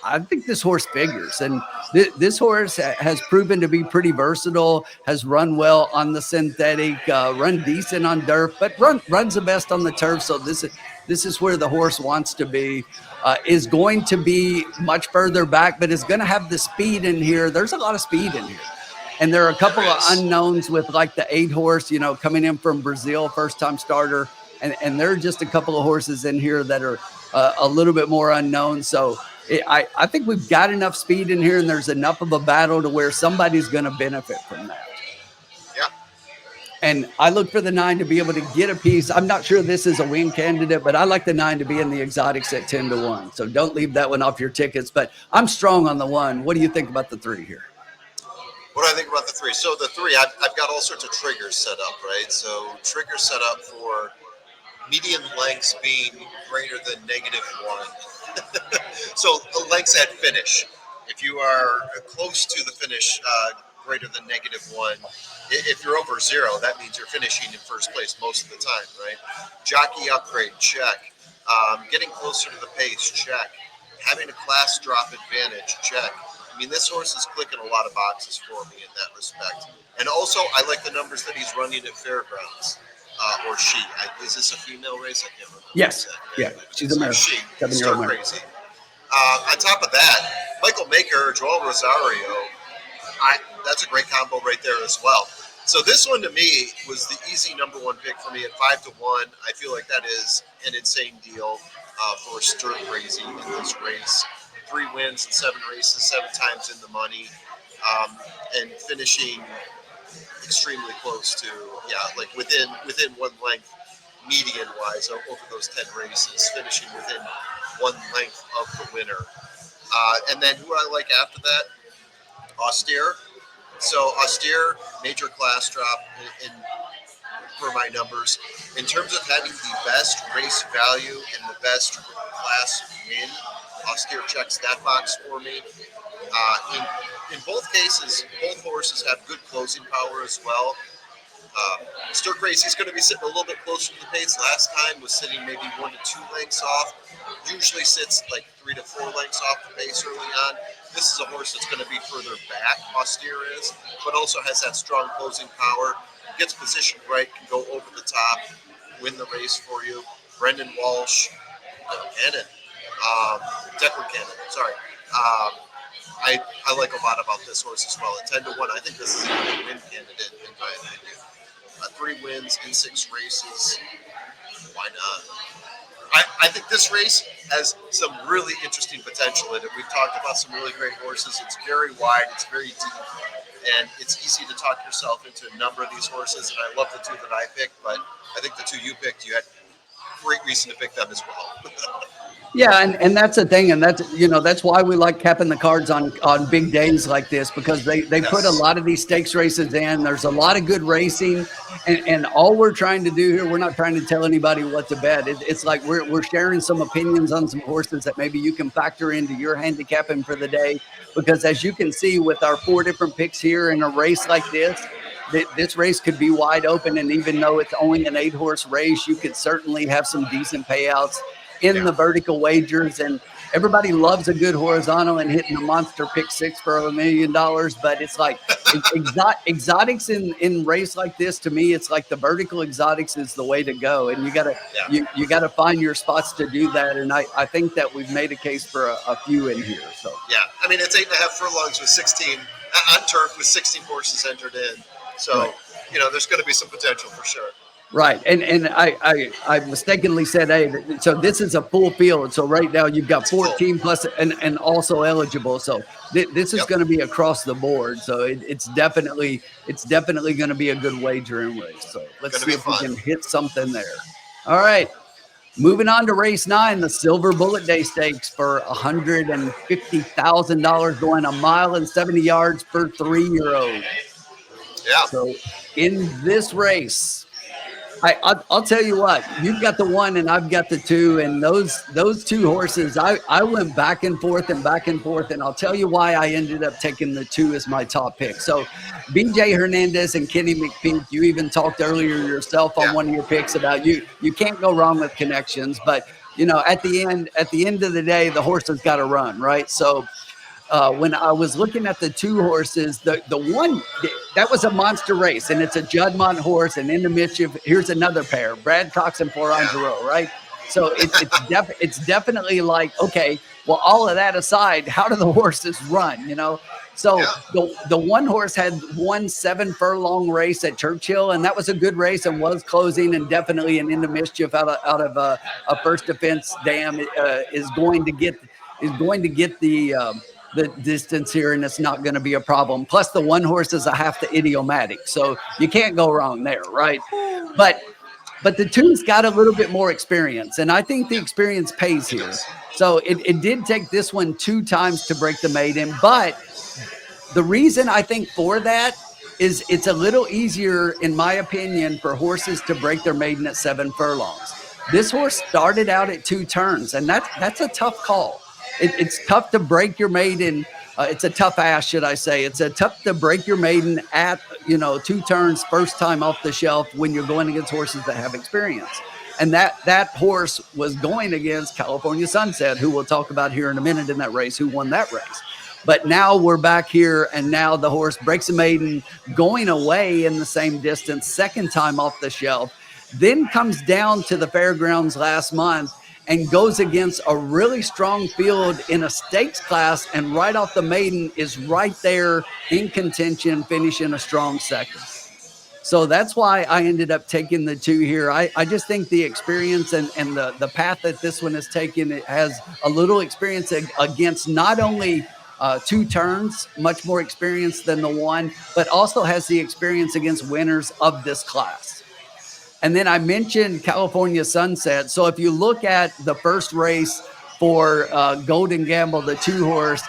I think this horse figures. And this horse has proven to be pretty versatile, has run well on the synthetic, run decent on dirt, but runs the best on the turf. So this is where the horse wants to be. Is going to be much further back, but is going to have the speed in here. There's a lot of speed in here. And there are a couple of unknowns with like the 8 horse, coming in from Brazil, first time starter. And there are just a couple of horses in here that are a little bit more unknown. So I think we've got enough speed in here, and there's enough of a battle to where somebody's going to benefit from that. Yeah. And I look for the 9 to be able to get a piece. I'm not sure this is a win candidate, but I like the 9 to be in the exotics at 10-1. So don't leave that one off your tickets. But I'm strong on the 1. What do you think about the 3 here? What do I think about the 3? So the 3, I've got all sorts of triggers set up, right? So triggers set up for median lengths being greater than -1. So the lengths at finish. If you are close to the finish, greater than -1, if you're over 0, that means you're finishing in first place most of the time, right? Jockey upgrade, check. Getting closer to the pace, check. Having a class drop advantage, check. I mean, this horse is clicking a lot of boxes for me in that respect. And also, I like the numbers that he's running at Fairgrounds. Or she. Is this a female race? I can't remember. Yes. Yeah. She's a she. 7-year-old Star crazy. On top of that, Michael Maker, Joel Rosario, that's a great combo right there as well. So this one to me was the easy number 1 pick for me at 5-1. I feel like that is an insane deal for Stir Crazy in this race. 3 wins in 7 races, 7 times in the money, and finishing extremely close to, like within 1 length median wise over those 10 races, finishing within 1 length of the winner. And then who I like after that, Austere. So Austere, major class drop in for my numbers. In terms of having the best race value and the best class win, Austere checks that box for me. In both cases, both horses have good closing power as well. Stir Crazy's going to be sitting a little bit closer to the pace. Last time was sitting maybe 1 to 2 lengths off. Usually sits like 3 to 4 lengths off the pace early on. This is a horse that's going to be further back, Austere is, but also has that strong closing power. Gets positioned right, can go over the top, win the race for you. Brendan Walsh, Declan Cannon, sorry. I like a lot about this horse as well. At 10-1, I think this is a good win candidate in my opinion. 3 wins in 6 races. Why not? I think this race has some really interesting potential in it. We've talked about some really great horses. It's very wide, it's very deep, and it's easy to talk yourself into a number of these horses. And I love the 2 that I picked, but I think the 2 you picked, you had great reason to pick them as well. Yeah, and that's the thing, and that's why we like capping the cards on big days like this, because they put a lot of these stakes races in. There's a lot of good racing, and all we're trying to do here, we're not trying to tell anybody what to bet. It's like we're sharing some opinions on some horses that maybe you can factor into your handicapping for the day, because as you can see with our 4 different picks here in a race like this race could be wide open, and even though it's only an 8-horse race, you could certainly have some decent payouts in the vertical wagers. And everybody loves a good horizontal and hitting a monster pick 6 for $1 million, but it's like exotics in race like this, to me, it's like the vertical exotics is the way to go, and Yeah, you gotta find your spots to do that. And I think that we've made a case for a few in here. So yeah. I mean, it's 8.5 furlongs with 16 on turf with 16 horses entered in. right. So there's going to be some potential for sure. Right, and I mistakenly said, hey, so this is a full field. So right now you've got It's full. 14 plus and also eligible. So this is Yep, going to be across the board. So it's definitely going to be a good wagering race. So let's going to see be if we fun. can hit something there. All right, moving on to race 9, the Silver Bullet Day Stakes for $150,000, going a mile and 70 yards for 3-year-olds. Yeah, So in this race, I'll tell you what, you've got the 1 and I've got the 2, and those 2 horses, I went back and forth and back and forth, and I'll tell you why I ended up taking the 2 as my top pick. So BJ Hernandez and Kenny McPeak, you even talked earlier yourself on yeah, one of your picks about you can't go wrong with connections, but at the end of the day, the horse has got to run, right? So when I was looking at the 2 horses, the one that was a monster race, and it's a Juddmonte horse, and in the midship, here's another pair, Brad Cox and Florent yeah, Giroux, right? So it's definitely like, okay, well, all of that aside, how do the horses run? So yeah, the one horse had won 7 furlong race at Churchill, and that was a good race and was closing, and definitely an into mischief out of a first defense dam is going to get the distance here, and it's not going to be a problem. Plus, the one horse is a half the idiomatic, so you can't go wrong there, right? But the two's got a little bit more experience, and I think the yeah. experience pays It here. does. So it did take this one 2 times to break the maiden, but the reason I think for that is it's a little easier, in my opinion, for horses to break their maiden at 7 furlongs. This horse started out at 2 turns, and that's a tough call. It's tough to break your maiden. It's a tough ass, should I say? It's a tough to break your maiden at 2 turns, first time off the shelf when you're going against horses that have experience. And that horse was going against California Sunset, who we'll talk about here in a minute in that race, who won that race. But now we're back here, and now the horse breaks a maiden, going away in the same distance, second time off the shelf, then comes down to the fairgrounds last month and goes against a really strong field in a stakes class, and right off the maiden is right there in contention, finishing a strong second. So that's why I ended up taking the 2 here. I just think the experience and the path that this one has taken, it has a little experience against not only 2 turns, much more experience than the 1, but also has the experience against winners of this class. And then I mentioned California Sunset. So if you look at the first race for Golden Gamble, the 2 horse,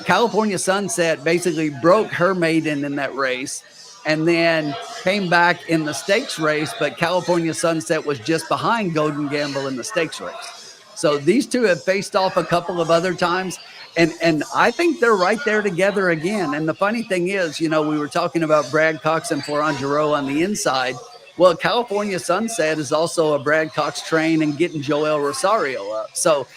California Sunset basically broke her maiden in that race and then came back in the stakes race, but California Sunset was just behind Golden Gamble in the stakes race. So these 2 have faced off a couple of other times, and I think they're right there together again. And the funny thing is, we were talking about Brad Cox and Florent Giroux on the inside. Well, California Sunset is also a Brad Cox train and getting Joel Rosario up. So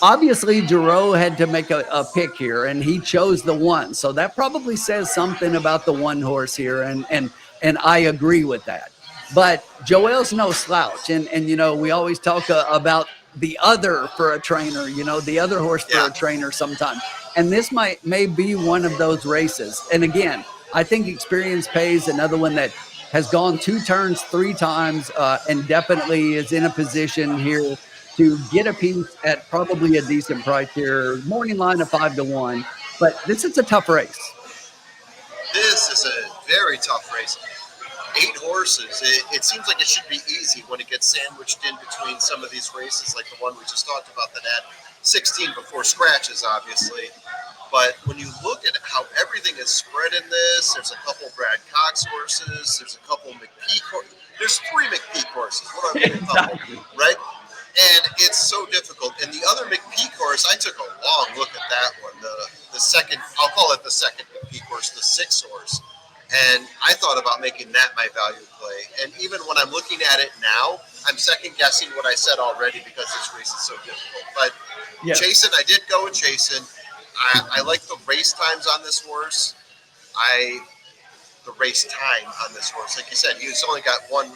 obviously Giroux had to make a pick here, and he chose the 1. So that probably says something about the 1 horse here, and I agree with that. But Joel's no slouch, and we always talk about the other for a trainer, the other horse for Yeah, a trainer sometimes. And this may be one of those races. And again, I think experience pays. Another one that has gone 2 turns 3 times, and definitely is in a position here to get a piece at probably a decent price here. Morning line of 5-1, but this is a tough race. this is a very tough race. 8 horses. It seems like it should be easy when it gets sandwiched in between some of these races, like the one we just talked about that had 16 before scratches, obviously. But when you look at how everything is spread in this, there's a couple Brad Cox horses, there's a couple McPeak horses. There's 3 McPeak horses. What do I mean, a couple, Exactly. right? And it's so difficult. And the other McPeak horse, I took a long look at that one. The second, I'll call it the second McPeak horse, the 6 horse. And I thought about making that my value play. And even when I'm looking at it now, I'm second guessing what I said already because this race is so difficult. But Yes. Chasen, I did go with Chasen. I like the race times on this horse. I the race time on this horse. Like you said, he's only got one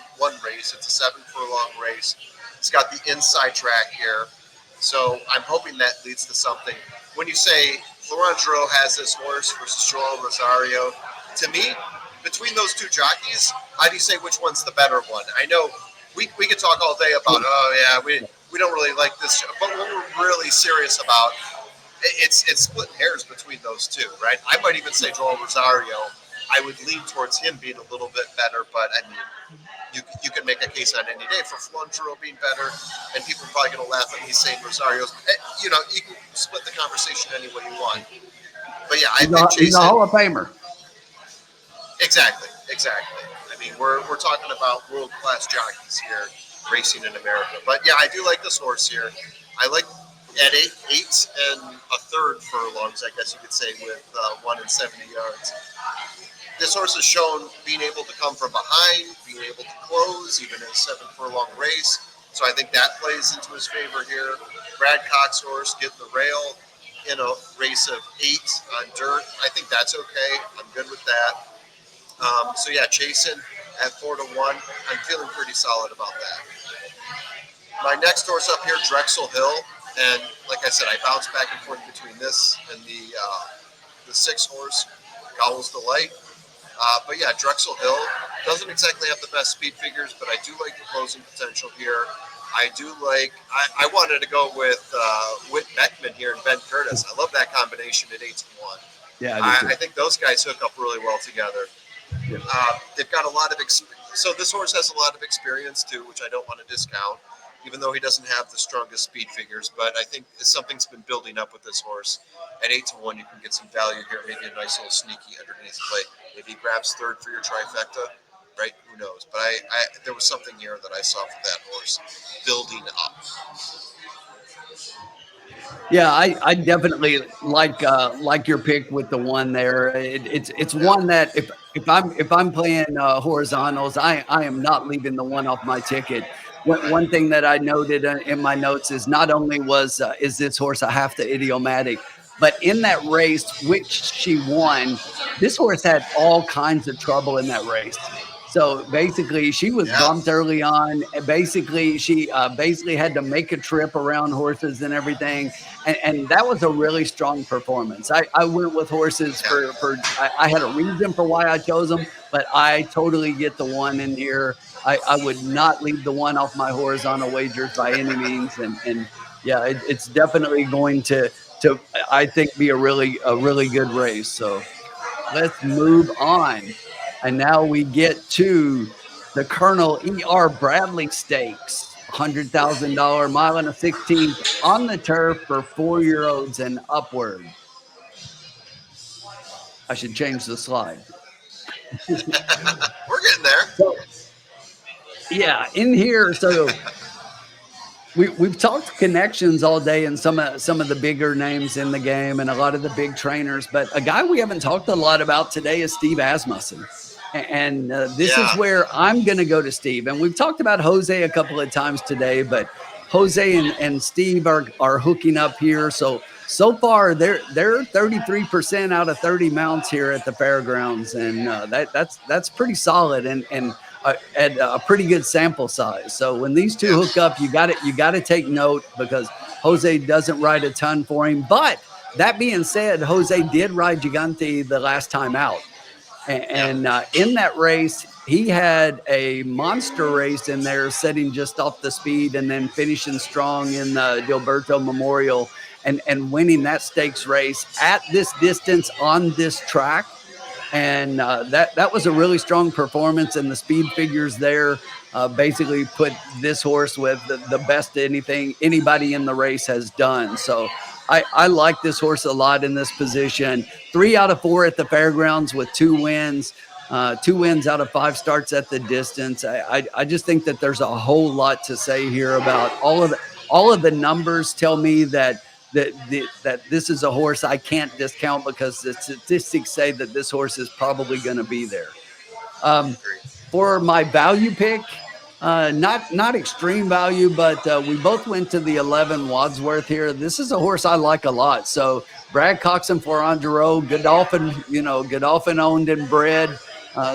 race. It's a 7 furlong race. It's got the inside track here, so I'm hoping that leads to something. When you say Florent Geroux has this horse versus Joel Rosario, to me, between those two jockeys, how do you say which one's the better one? I know we could talk all day about we don't really like this, but what we're really serious about it's splitting hairs between those two, right? I might even say Joel Rosario. I would lean towards him being a little bit better, but I mean, you can make a case on any day for Florentino being better, and people are probably going to laugh at me saying Rosario's. You can split the conversation any way you want. But yeah, I think He's a Jason. Hall of Famer. Exactly. I mean, we're talking about world class jockeys here racing in America. But yeah, I do like this horse here. I like at eight and a third furlongs, I guess you could say, with 1 and 70 yards. This horse has shown being able to come from behind, being able to close, even in a 7 furlong race. So I think that plays into his favor here. Brad Cox horse getting the rail in a race of 8 on dirt. I think that's okay. I'm good with that. So yeah, chasing at 4 to 1. I'm feeling pretty solid about that. My next horse up here, Drexel Hill, and like I said, I bounce back and forth between this and the 6 horse, Gowell's Delight. But yeah, Drexel Hill doesn't exactly have the best speed figures, but I do like the closing potential here. I do like. I wanted to go with Whit Beckman here and Ben Curtis. I love that combination at 8 to 1. Yeah, I think those guys hook up really well together. Yeah. They've got a lot of so this horse has a lot of experience too, which I don't want to discount, even though he doesn't have the strongest speed figures. But I think something's been building up with this horse. At 8 to 1, you can get some value here, maybe a nice little sneaky underneath play. Maybe he grabs third for your trifecta, right? Who knows? But there was something here that I saw for that horse building up. Yeah, I definitely like your pick with the one there. It's Yeah. one that if I'm playing horizontals, I am not leaving the one off my ticket. One Right. thing that I noted in my notes is not only is this horse a half the idiomatic, but in that race which she won, this horse had all kinds of trouble in that race. So basically, she was Yeah. bumped early on. And basically, she basically had to make a trip around horses and everything, and that was a really strong performance. I went with horses Yeah. I had a reason for why I chose them, but I totally get the one in here. I would not leave the one off my horizontal wagers by any means, and yeah, it's definitely going to I think be a really good race. So let's move on. And now we get to the Colonel E.R. Bradley Stakes, $100,000 mile and a 16th on the turf for 4-year-olds and upward. I should change the slide. We're getting there. So, yeah, in here, so we've talked connections all day and some of the bigger names in the game and a lot of the big trainers, but a guy we haven't talked a lot about today is Steve Asmussen. And this is Yeah. where I'm going to go to Steve. And we've talked about Jose a couple of times today, but Jose and Steve are hooking up here. So far they're 33% out of 30 mounts here at the fairgrounds, and that's pretty solid and at a pretty good sample size. So when these two Yeah. hook up, you got to take note because Jose doesn't ride a ton for him. But that being said, Jose did ride Gigante the last time out. Yeah. And in that race, he had a monster race in there, setting just off the speed and then finishing strong in the Gilberto Memorial and winning that stakes race at this distance on this track. And that was a really strong performance, and the speed figures there basically put this horse with the best anything anybody in the race has done. So I like this horse a lot in this position. 3 out of 4 at the fairgrounds with 2 wins. 2 wins out of 5 starts at the distance. I just think that there's a whole lot to say here about all of the numbers tell me that this is a horse I can't discount because the statistics say that this horse is probably going to be there. Um, Agreed. for my value pick, Not extreme value, but we both went to the 11 Wadsworth here. This is a horse I like a lot. So Brad Cox and Florent Giroux, Godolphin, Godolphin owned and bred.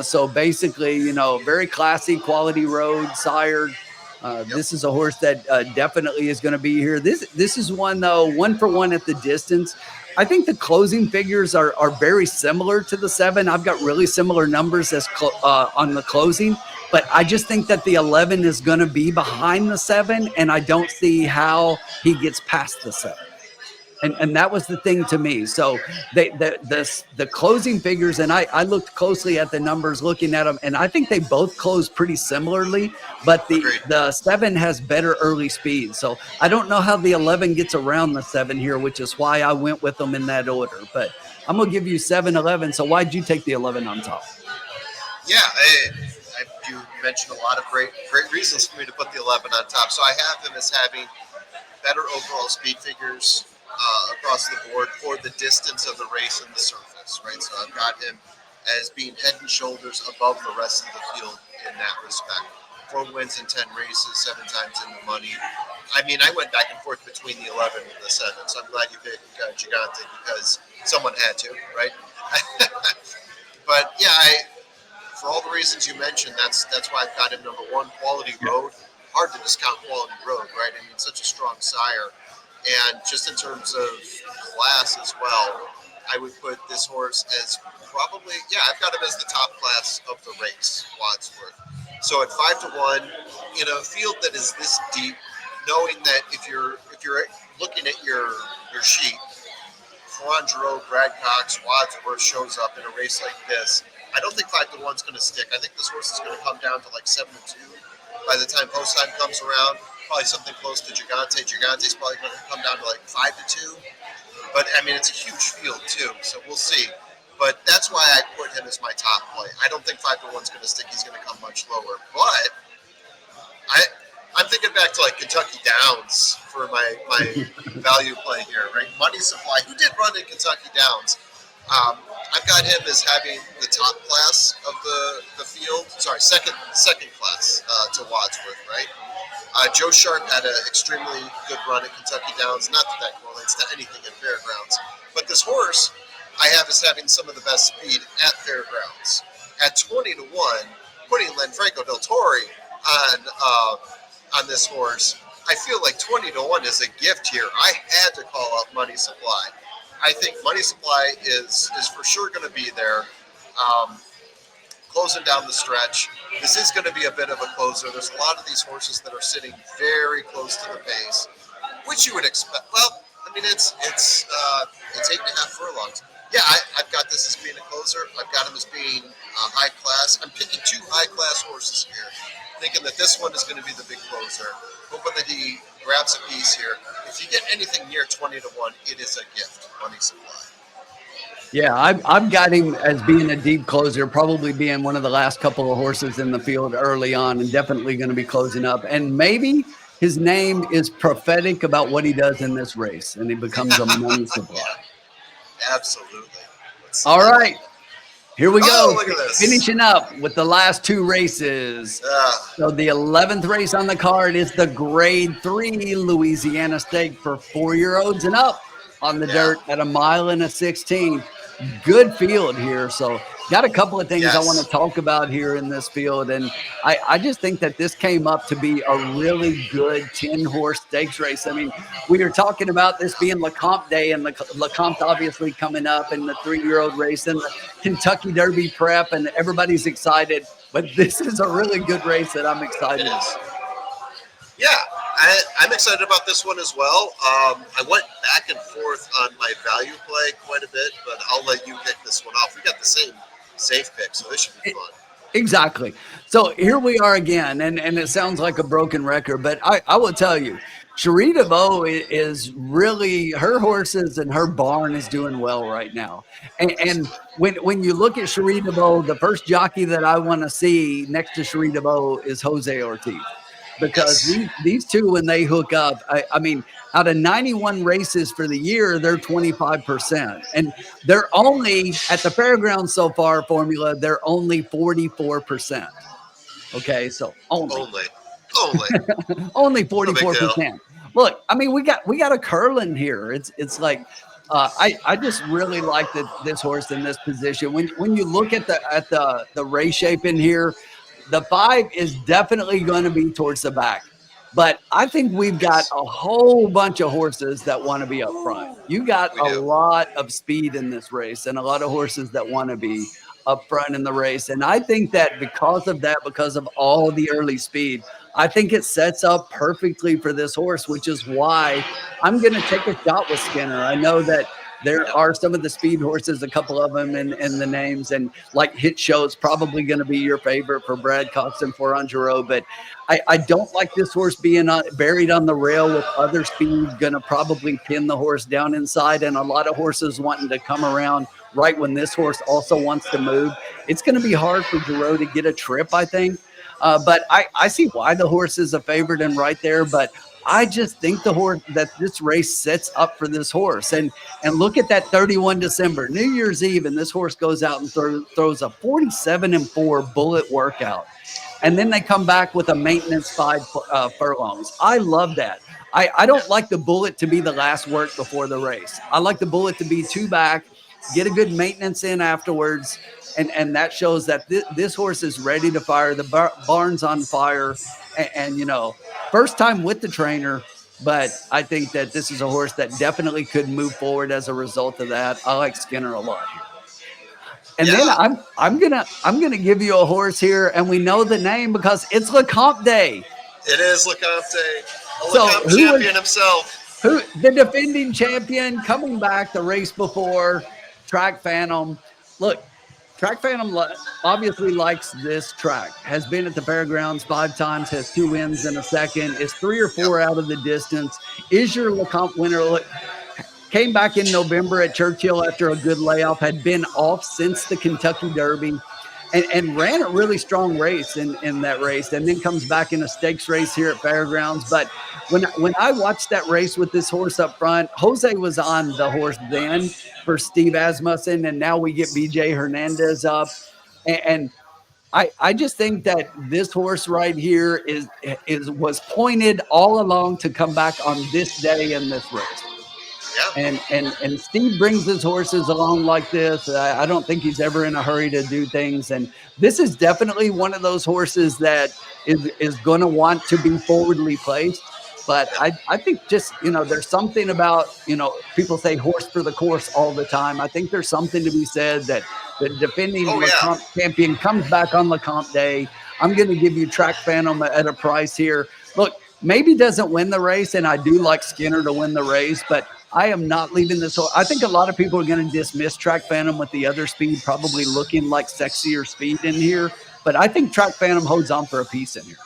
So basically, very classy, quality road, sired. Yep. This is a horse that definitely is going to be here. This is one though, 1 for 1 at the distance. I think the closing figures are very similar to the 7. I've got really similar numbers as on the closing. But I just think that the 11 is going to be behind the 7, and I don't see how he gets past the 7. And that was the thing to me. So the closing figures, and I looked closely at the numbers, looking at them, and I think they both close pretty similarly. But Agreed. the 7 has better early speed. So I don't know how the 11 gets around the 7 here, which is why I went with them in that order. But I'm gonna give you 7-11. So why'd you take the 11 on top? Yeah, you mentioned a lot of great reasons for me to put the 11 on top. So I have him as having better overall speed figures across the board for the distance of the race and the surface, right? So I've got him as being head and shoulders above the rest of the field in that respect. 4 wins in 10 races, 7 times in the money. I mean, I went back and forth between the 11 and the 7, so I'm glad you picked Gigante because someone had to, right? But yeah, for all the reasons you mentioned, that's why I've got him number 1, quality road. Hard to discount quality road, right? I mean, such a strong sire. And just in terms of class as well, I would put this horse as probably, yeah, I've got him as the top class of the race, Wadsworth. So at 5-1, in a field that is this deep, knowing that if you're looking at your sheet, Florent Giroux, Brad Cox, Wadsworth shows up in a race like this, I don't think 5-1 is going to stick. I think this horse is going to come down to like 7-2 by the time post time comes around. Probably something close to Gigante. Gigante's probably going to come down to like 5-2. But I mean, it's a huge field too, so we'll see. But that's why I put him as my top play. I don't think 5-1 is going to stick. He's going to come much lower. But I I'm thinking back to like Kentucky Downs for my value play here, right? Money Supply, who did run in Kentucky Downs. I've got him as having the top class of the field. Sorry, second class to Wadsworth, right? Joe Sharp had an extremely good run at Kentucky Downs. Not that that correlates to anything at Fairgrounds, but this horse I have as having some of the best speed at Fairgrounds. At 20-1, putting Lanfranco Del Torre on this horse, I feel like 20-1 is a gift here. I had to call up Money Supply. I think Money Supply is for sure going to be there. Closing down the stretch. This is going to be a bit of a closer. There's a lot of these horses that are sitting very close to the pace, which you would expect. Well, I mean, it's 8.5 furlongs. Yeah, I've got this as being a closer. I've got him as being high class. I'm picking two high class horses here, thinking that this one is going to be the big closer. Hoping that he grabs a piece here. If you get anything near 20-1, it is a gift. Money Supply. Yeah, I've got him as being a deep closer, probably being one of the last couple of horses in the field early on, and definitely going to be closing up. And maybe his name is prophetic about what he does in this race, and he becomes a Money Supply. Yeah, absolutely. All right, here we go. Look at this. Finishing up with the last two races. So the 11th race on the card is the Grade 3 Louisiana Stake for 4-year-olds and up on the dirt at 1.16 miles. Good field here. So got a couple of things I want to talk about here in this field. And I just think that this came up to be a really good 10-horse stakes race. I mean, we were talking about this being Lecomte Day, and Lecomte obviously coming up in the 3-year-old race and the Kentucky Derby prep, and everybody's excited. But this is a really good race that I'm excited about. Yeah, I'm excited about this one as well. I went back and forth on my value play quite a bit, but I'll let you pick this one off. We got the same safe pick, so this should be fun. Exactly. So here we are again, and it sounds like a broken record, but I will tell you, Cherie DeVoe is really, her horses and her barn is doing well right now. And when you look at Cherie DeVoe, the first jockey that I want to see next to Cherie DeVoe is Jose Ortiz. Because these two, when they hook up, I mean, out of 91 races for the year, they're 25%. And they're only, at the fairgrounds so far, formula, they're only 44%. Okay, so only. Only. Only No big deal. 44%. Look, I mean, we got a curling here. It's like I just really like this horse in this position. When you look at the race shape in here, the 5 is definitely going to be towards the back. But I think we've got Yes, a whole bunch of horses that want to be up front. You got we a do. lot of speed in this race and a lot of horses that want to be up front in the race. And I think that because of that, because of all the early speed, I think it sets up perfectly for this horse, which is why I'm going to take a shot with Skinner. I know that there Yep. are some of the speed horses, a couple of them in the names, and like Hit Show is probably going to be your favorite for Brad Cox and for Angelo, but I don't like this horse being buried on the rail with other speed, going to probably pin the horse down inside, and a lot of horses wanting to come around right when this horse also wants to move. It's going to be hard for Giroux to get a trip, I think. But I see why the horse is a favorite and right there. But I just think the horse that this race sets up for this horse. And look at that 31 December, New Year's Eve, and this horse goes out and throws a 47-4 bullet workout. And then they come back with a maintenance 5 furlongs. I love that. I don't like the bullet to be the last work before the race. I like the bullet to be 2 back, get a good maintenance in afterwards, and that shows that this horse is ready to fire. The barn's on fire, and first time with the trainer. But I think that this is a horse that definitely could move forward as a result of that. I like Skinner a lot here. And then Yeah, I'm gonna give you a horse here, and we know the name because it's LeCompte Day. it is Lecomte, a So Lecomte champion himself. who the defending champion coming back the race before, Track Phantom. Look, Track Phantom obviously likes this track. Has been at the fairgrounds 5 times. Has 2 wins and a second. Is 3 or 4 Yep. out of the distance. Is your LeCompte winner? Look, came back in November at Churchill after a good layoff. Had been off since the Kentucky Derby. And ran a really strong race in that race, and then comes back in a stakes race here at Fairgrounds. But when I watched that race with this horse up front, Jose was on the horse then for Steve Asmussen, and now we get BJ Hernandez up. And I just think that this horse right here is was pointed all along to come back on this day in this race. Yeah. And Steve brings his horses along like this. I don't think he's ever in a hurry to do things. And this is definitely one of those horses that is going to want to be forwardly placed. But I think just, there's something about, people say horse for the course all the time. I think there's something to be said that the defending Oh LeCompte yeah. champion comes back on LeCompte Day. I'm going to give you Track Phantom at a price here. Look, maybe doesn't win the race, and I do like Skinner to win the race, but I am not leaving this. I think a lot of people are going to dismiss Track Phantom with the other speed, probably looking like sexier speed in here. But I think Track Phantom holds on for a piece in here.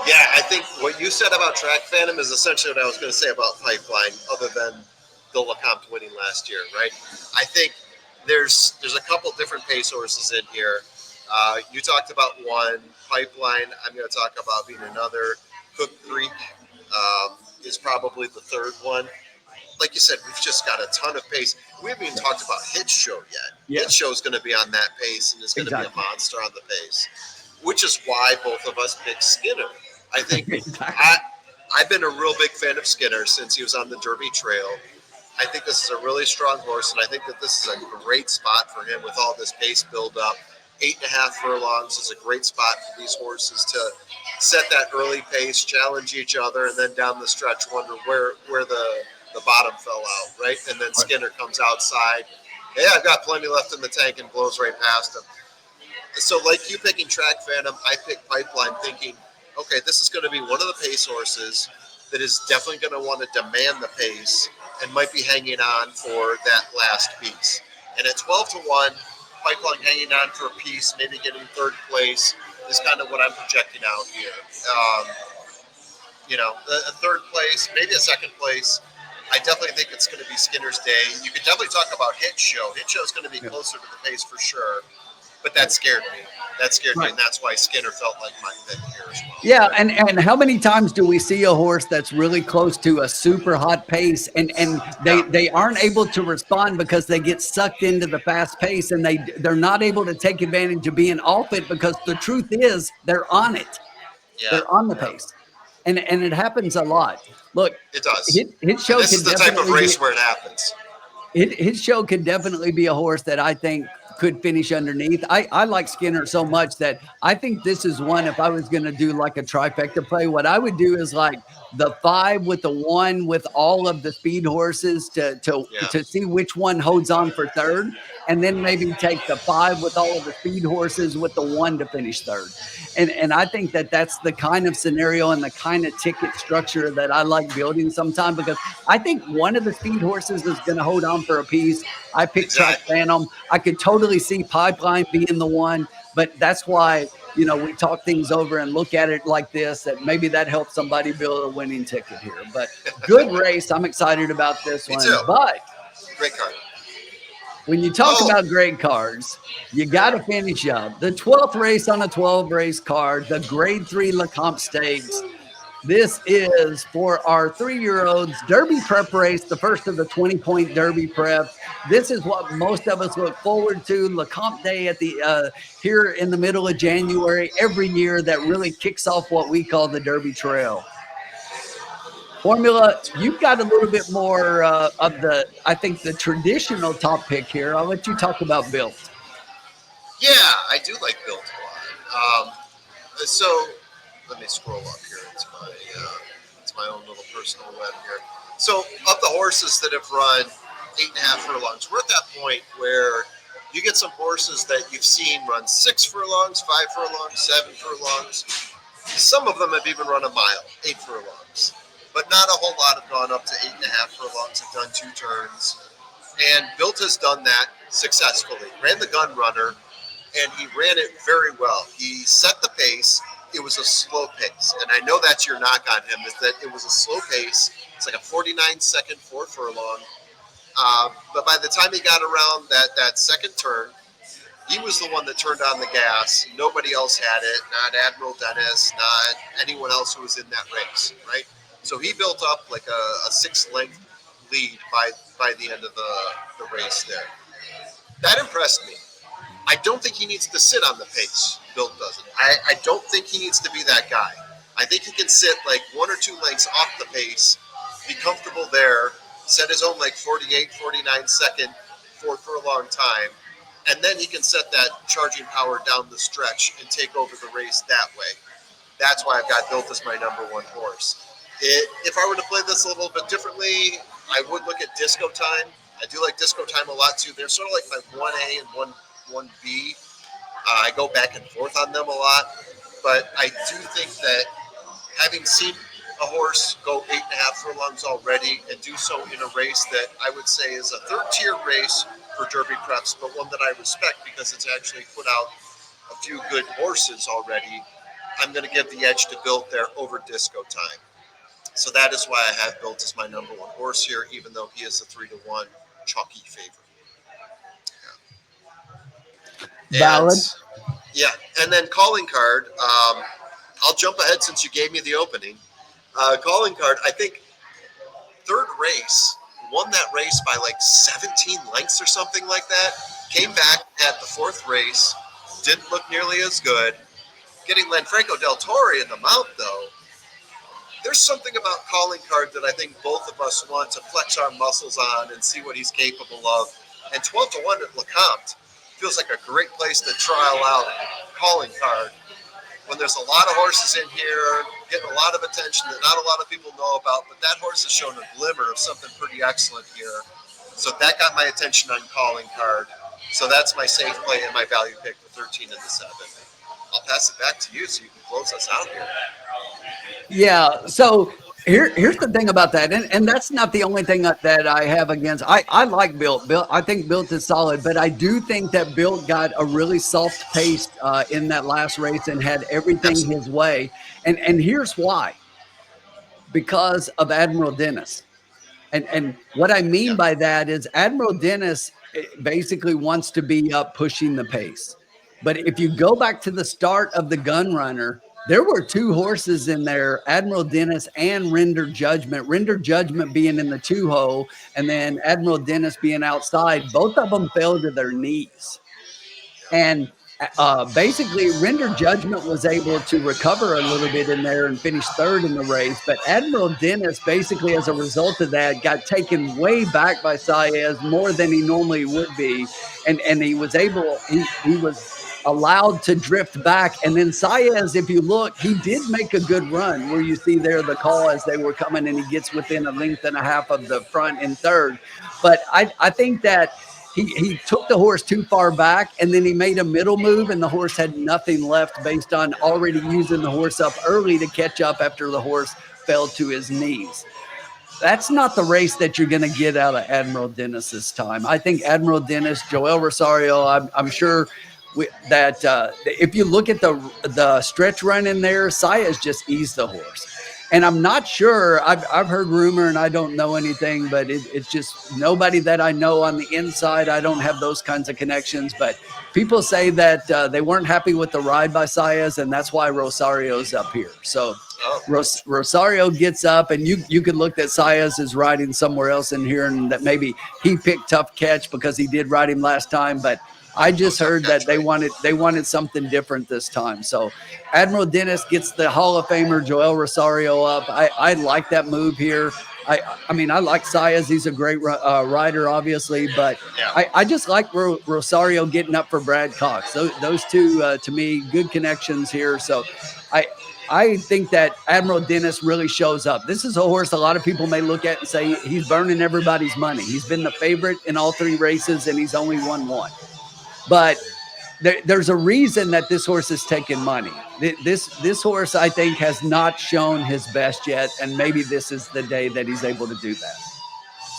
Yeah, I think what you said about Track Phantom is essentially what I was going to say about Pipeline, other than the Lecomte winning last year, right? I think there's a couple different pace horses in here. You talked about one, Pipeline. I'm going to talk about being another. Cook Creek is probably the third one. Like you said, we've just got a ton of pace. We haven't even talked about Hit Show yet. Yeah. Hit Show is going to be on that pace and is going to be Exactly. a monster on the pace, which is why both of us picked Skinner. I think Exactly. I've been a real big fan of Skinner since he was on the Derby Trail. I think this is a really strong horse, and I think that this is a great spot for him with all this pace build up. 8.5 furlongs is a great spot for these horses to set that early pace, challenge each other, and then down the stretch wonder where the bottom fell out, right? And then Skinner comes outside. Hey, I've got plenty left in the tank and blows right past him. So, like you picking Track Phantom, I picked Pipeline thinking, okay, this is going to be one of the pace horses that is definitely going to want to demand the pace and might be hanging on for that last piece. And at 12 to 1, Pipeline hanging on for a piece, maybe getting third place, is kind of what I'm projecting out here. A third place, maybe a second place. I definitely think it's going to be Skinner's day. You could definitely talk about Hit Show. Hit Show is going to be closer to the pace for sure. But that scared me. That scared me, and that's why Skinner felt like my pick here as well. Yeah, and how many times do we see a horse that's really close to a super hot pace and they aren't able to respond because they get sucked into the fast pace and they're not able to take advantage of being off it because the truth is they're on it. Yeah, They're on the yeah, pace, and it happens a lot. Look, it does. his And show this is could the type of definitely be race where it happens. his show could definitely be a horse that I think could finish underneath. I like Skinner so much that I think this is one. If I was going to do like a trifecta play, what I would do is like the 5 with the 1 with all of the speed horses Yeah, to see which one holds on for third, and then maybe take the 5 with all of the speed horses with the 1 to finish third. And I think that that's the kind of scenario and the kind of ticket structure that I like building sometime, because I think one of the speed horses is going to hold on for a piece. I picked Track exactly. Phantom. I could totally see Pipeline being the one, but that's why, we talk things over and look at it like this, that maybe that helps somebody build a winning ticket here. But good race. I'm excited about this Me one. too. But Great card. when you talk Oh, about great cards, you got to finish up the 12th race on a 12 race card, the grade 3 Lecomte Stakes. This is for our 3-year-olds Derby prep race, the first of the 20-point Derby preps. This is what most of us look forward to. Lecomte Day at the here in the middle of January every year, that really kicks off what we call the Derby Trail. Formula, you've got a little bit more of the, I think, the traditional top pick here. I'll let you talk about Built. yeah, I do like Built a lot. So let me scroll up here. It's my own little personal web here. So of the horses that have run 8.5 furlongs, we're at that point where you get some horses that you've seen run 6 furlongs, 5 furlongs, 7 furlongs. Some of them have even run a mile, 8 furlongs. But not a whole lot have gone up to 8.5 furlongs, have done 2 turns. And Built has done that successfully. Ran the gun runner, and he ran it very well. He set the pace. It was a slow pace, and I know that's your knock on him, is that it was a slow pace. It's like a 49-second 4 furlong. But by the time he got around that second turn, he was the one that turned on the gas. Nobody else had it, not Admiral Dennis, not anyone else who was in that race, right? So he built up like a 6 length lead by the end of the race there. That impressed me. I don't think he needs to sit on the pace. Built doesn't. I don't think he needs to be that guy. I think he can sit like 1 or 2 lengths off the pace, be comfortable there, set his own like 48, 49 second 4 furlong time, and then he can set that charging power down the stretch and take over the race that way. That's why I've got Built as my number 1 horse. If I were to play this a little bit differently, I would look at Disco Time. I do like Disco Time a lot too. They're sort of like my 1A and 1B. I go back and forth on them a lot, but I do think that having seen a horse go 8.5 furlongs already and do so in a race that I would say is a third tier race for Derby preps, but one that I respect because it's actually put out a few good horses already, I'm going to give the edge to Built there over Disco Time. So that is why I have Built as my number 1 horse here, even though he is a 3-1 chalky favorite. And Valid. yeah, and then calling card. I'll jump ahead since you gave me the opening. Calling card. I think third race won that race by like 17 lengths or something like that. Came back at the fourth race. Didn't look nearly as good. Getting Lanfranco Del Torre in the mount though. There's something about calling card that I think both of us want to flex our muscles on and see what he's capable of. And 12-1 at Lecomte feels like a great place to trial out calling card when there's a lot of horses in here, getting a lot of attention that not a lot of people know about, but that horse has shown a glimmer of something pretty excellent here. So that got my attention on calling card. So that's my safe play and my value pick for 13 and the 7. I'll pass it back to you so you can close us out here. Yeah. So here's the thing about that, and that's not the only thing that I have against. I like Built. Built. I think Built is solid, but I do think that Built got a really soft pace in that last race and had everything Absolutely. his way. And here's why: because of Admiral Dennis. And what I Yeah. mean by that is Admiral Dennis basically wants to be up pushing the pace. But if you go back to the start of the gun runner, there were 2 horses in there, Admiral Dennis and Render Judgment. Render Judgment being in the 2 hole, and then Admiral Dennis being outside. Both of them fell to their knees. And Basically, Render Judgment was able to recover a little bit in there and finish third in the race. But Admiral Dennis, basically, as a result of that, got taken way back by Saez more than he normally would be. And he was allowed to drift back. And then Saez, if you look, he did make a good run where you see there the call as they were coming and he gets within a length and a half of the front in third. But I think that he took the horse too far back and then he made a middle move and the horse had nothing left based on already using the horse up early to catch up after the horse fell to his knees. That's not the race that you're going to get out of Admiral Dennis this time. I think Admiral Dennis, Joel Rosario, I'm sure that if you look at the stretch run in there, Saez just eased the horse. And I'm not sure. I've heard rumor, and I don't know anything, but it's just nobody that I know on the inside. I don't have those kinds of connections. But people say that they weren't happy with the ride by Saez, and that's why Rosario's up here. So Rosario gets up, and you could look that Saez is riding somewhere else in here, and that maybe he picked Tough Catch because he did ride him last time, but I just heard that they wanted something different this time. So Admiral Dennis gets the Hall of Famer Joel Rosario up. I like that move here. I mean, I like Saez. He's a great rider, obviously, but I just like Rosario getting up for Brad Cox. Those two, to me, good connections here. So I think that Admiral Dennis really shows up. This is a horse a lot of people may look at and say he's burning everybody's money. He's been the favorite in all three races, and he's only won one. But there's a reason that this horse is taking money. This horse, I think, has not shown his best yet, and maybe this is the day that he's able to do that.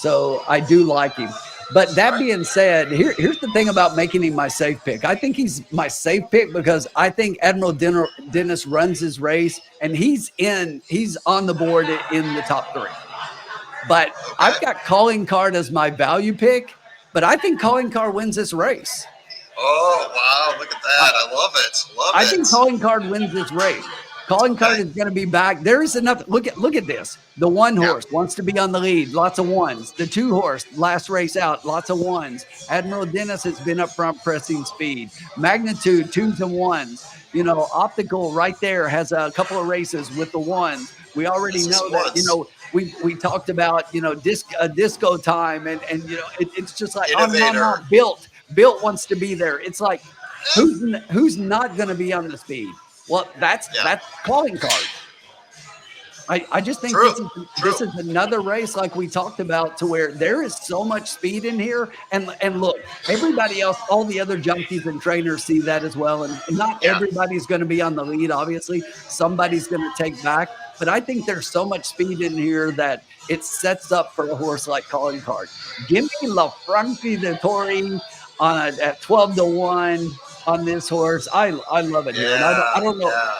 So I do like him. But that being said, here's the thing about making him my safe pick. I think he's my safe pick because I think Admiral Dennis runs his race, and he's on the board in the top three. But I've got Calling Card as my value pick, but I think Calling Card wins this race. Oh, wow. Look at that. I love it. I think Calling Card wins this race. Calling Card is going to be back. There is enough. Look at this. The one horse wants to be on the lead. Lots of ones. The two horse, last race out. Lots of ones. Admiral Dennis has been up front pressing speed. Magnitude, twos and ones. Optical right there has a couple of races with the ones. We already know that, we talked about, disco time and it's just like, Built wants to be there. It's like, who's not going to be on the speed? Well, that's Calling Card. I just think this is another race like we talked about to where there is so much speed in here. And look, everybody else, all the other junkies and trainers see that as well. And not everybody's going to be on the lead, obviously. Somebody's going to take back. But I think there's so much speed in here that it sets up for a horse like Calling Card. Give me La Franchi de Tori at 12-1 on this horse. I love it here. And I don't know. Yeah.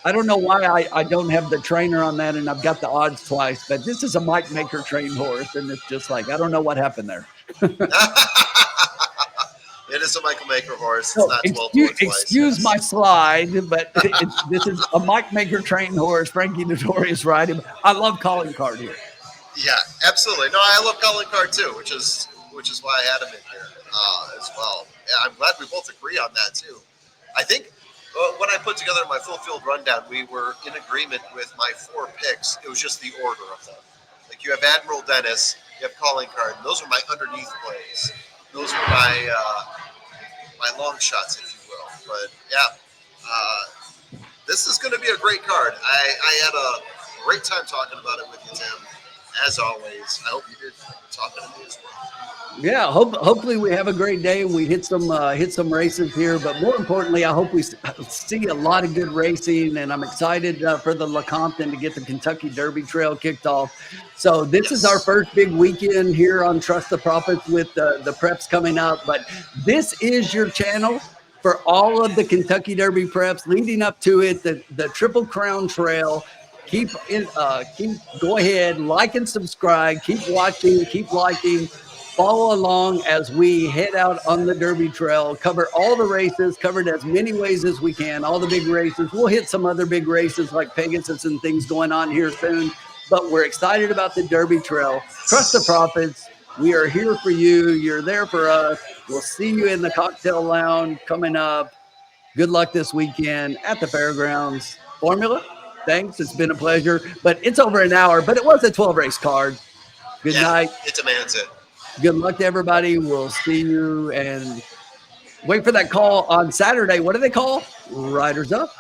I don't know why I don't have the trainer on that, and I've got the odds twice. But this is a Mike Maker trained horse, and it's just like I don't know what happened there. It is a Michael Maker horse. It's not 12 twice. Excuse my slide, but this is a Mike Maker trained horse. Frankie Notorious riding. I love Calling Card here. Yeah, absolutely. No, I love Calling Card too, which is why I had him in here as well. Yeah, I'm glad we both agree on that too. I think when I put together my full field rundown, we were in agreement with my four picks. It was just the order of them. Like you have Admiral Dennis, you have Calling Card. Those are my underneath plays. Those are my long shots, if you will. But yeah, this is going to be a great card. I had a great time talking about it with you, Tim. As always, I hope you did talking to me as well. Yeah, hopefully we have a great day and we hit some races here. But more importantly, I hope we see a lot of good racing, and I'm excited for the Lecompton to get the Kentucky Derby Trail kicked off. So this is our first big weekend here on Trust the Profits with the preps coming up. But this is your channel for all of the Kentucky Derby preps leading up to it, the Triple Crown Trail. Keep go ahead, like and subscribe. Keep watching, keep liking. Follow along as we head out on the Derby Trail, cover all the races, covered as many ways as we can, all the big races. We'll hit some other big races like Pegasus and things going on here soon, but we're excited about the Derby Trail. Trust the Profits. We are here for you. You're there for us. We'll see you in the cocktail lounge coming up. Good luck this weekend at the fairgrounds. Formula, thanks. It's been a pleasure. But it's over an hour, but it was a 12 race card. Good Yeah, night. it demands it. Good luck to everybody. We'll see you and wait for that call on Saturday. What do they call? Riders Up.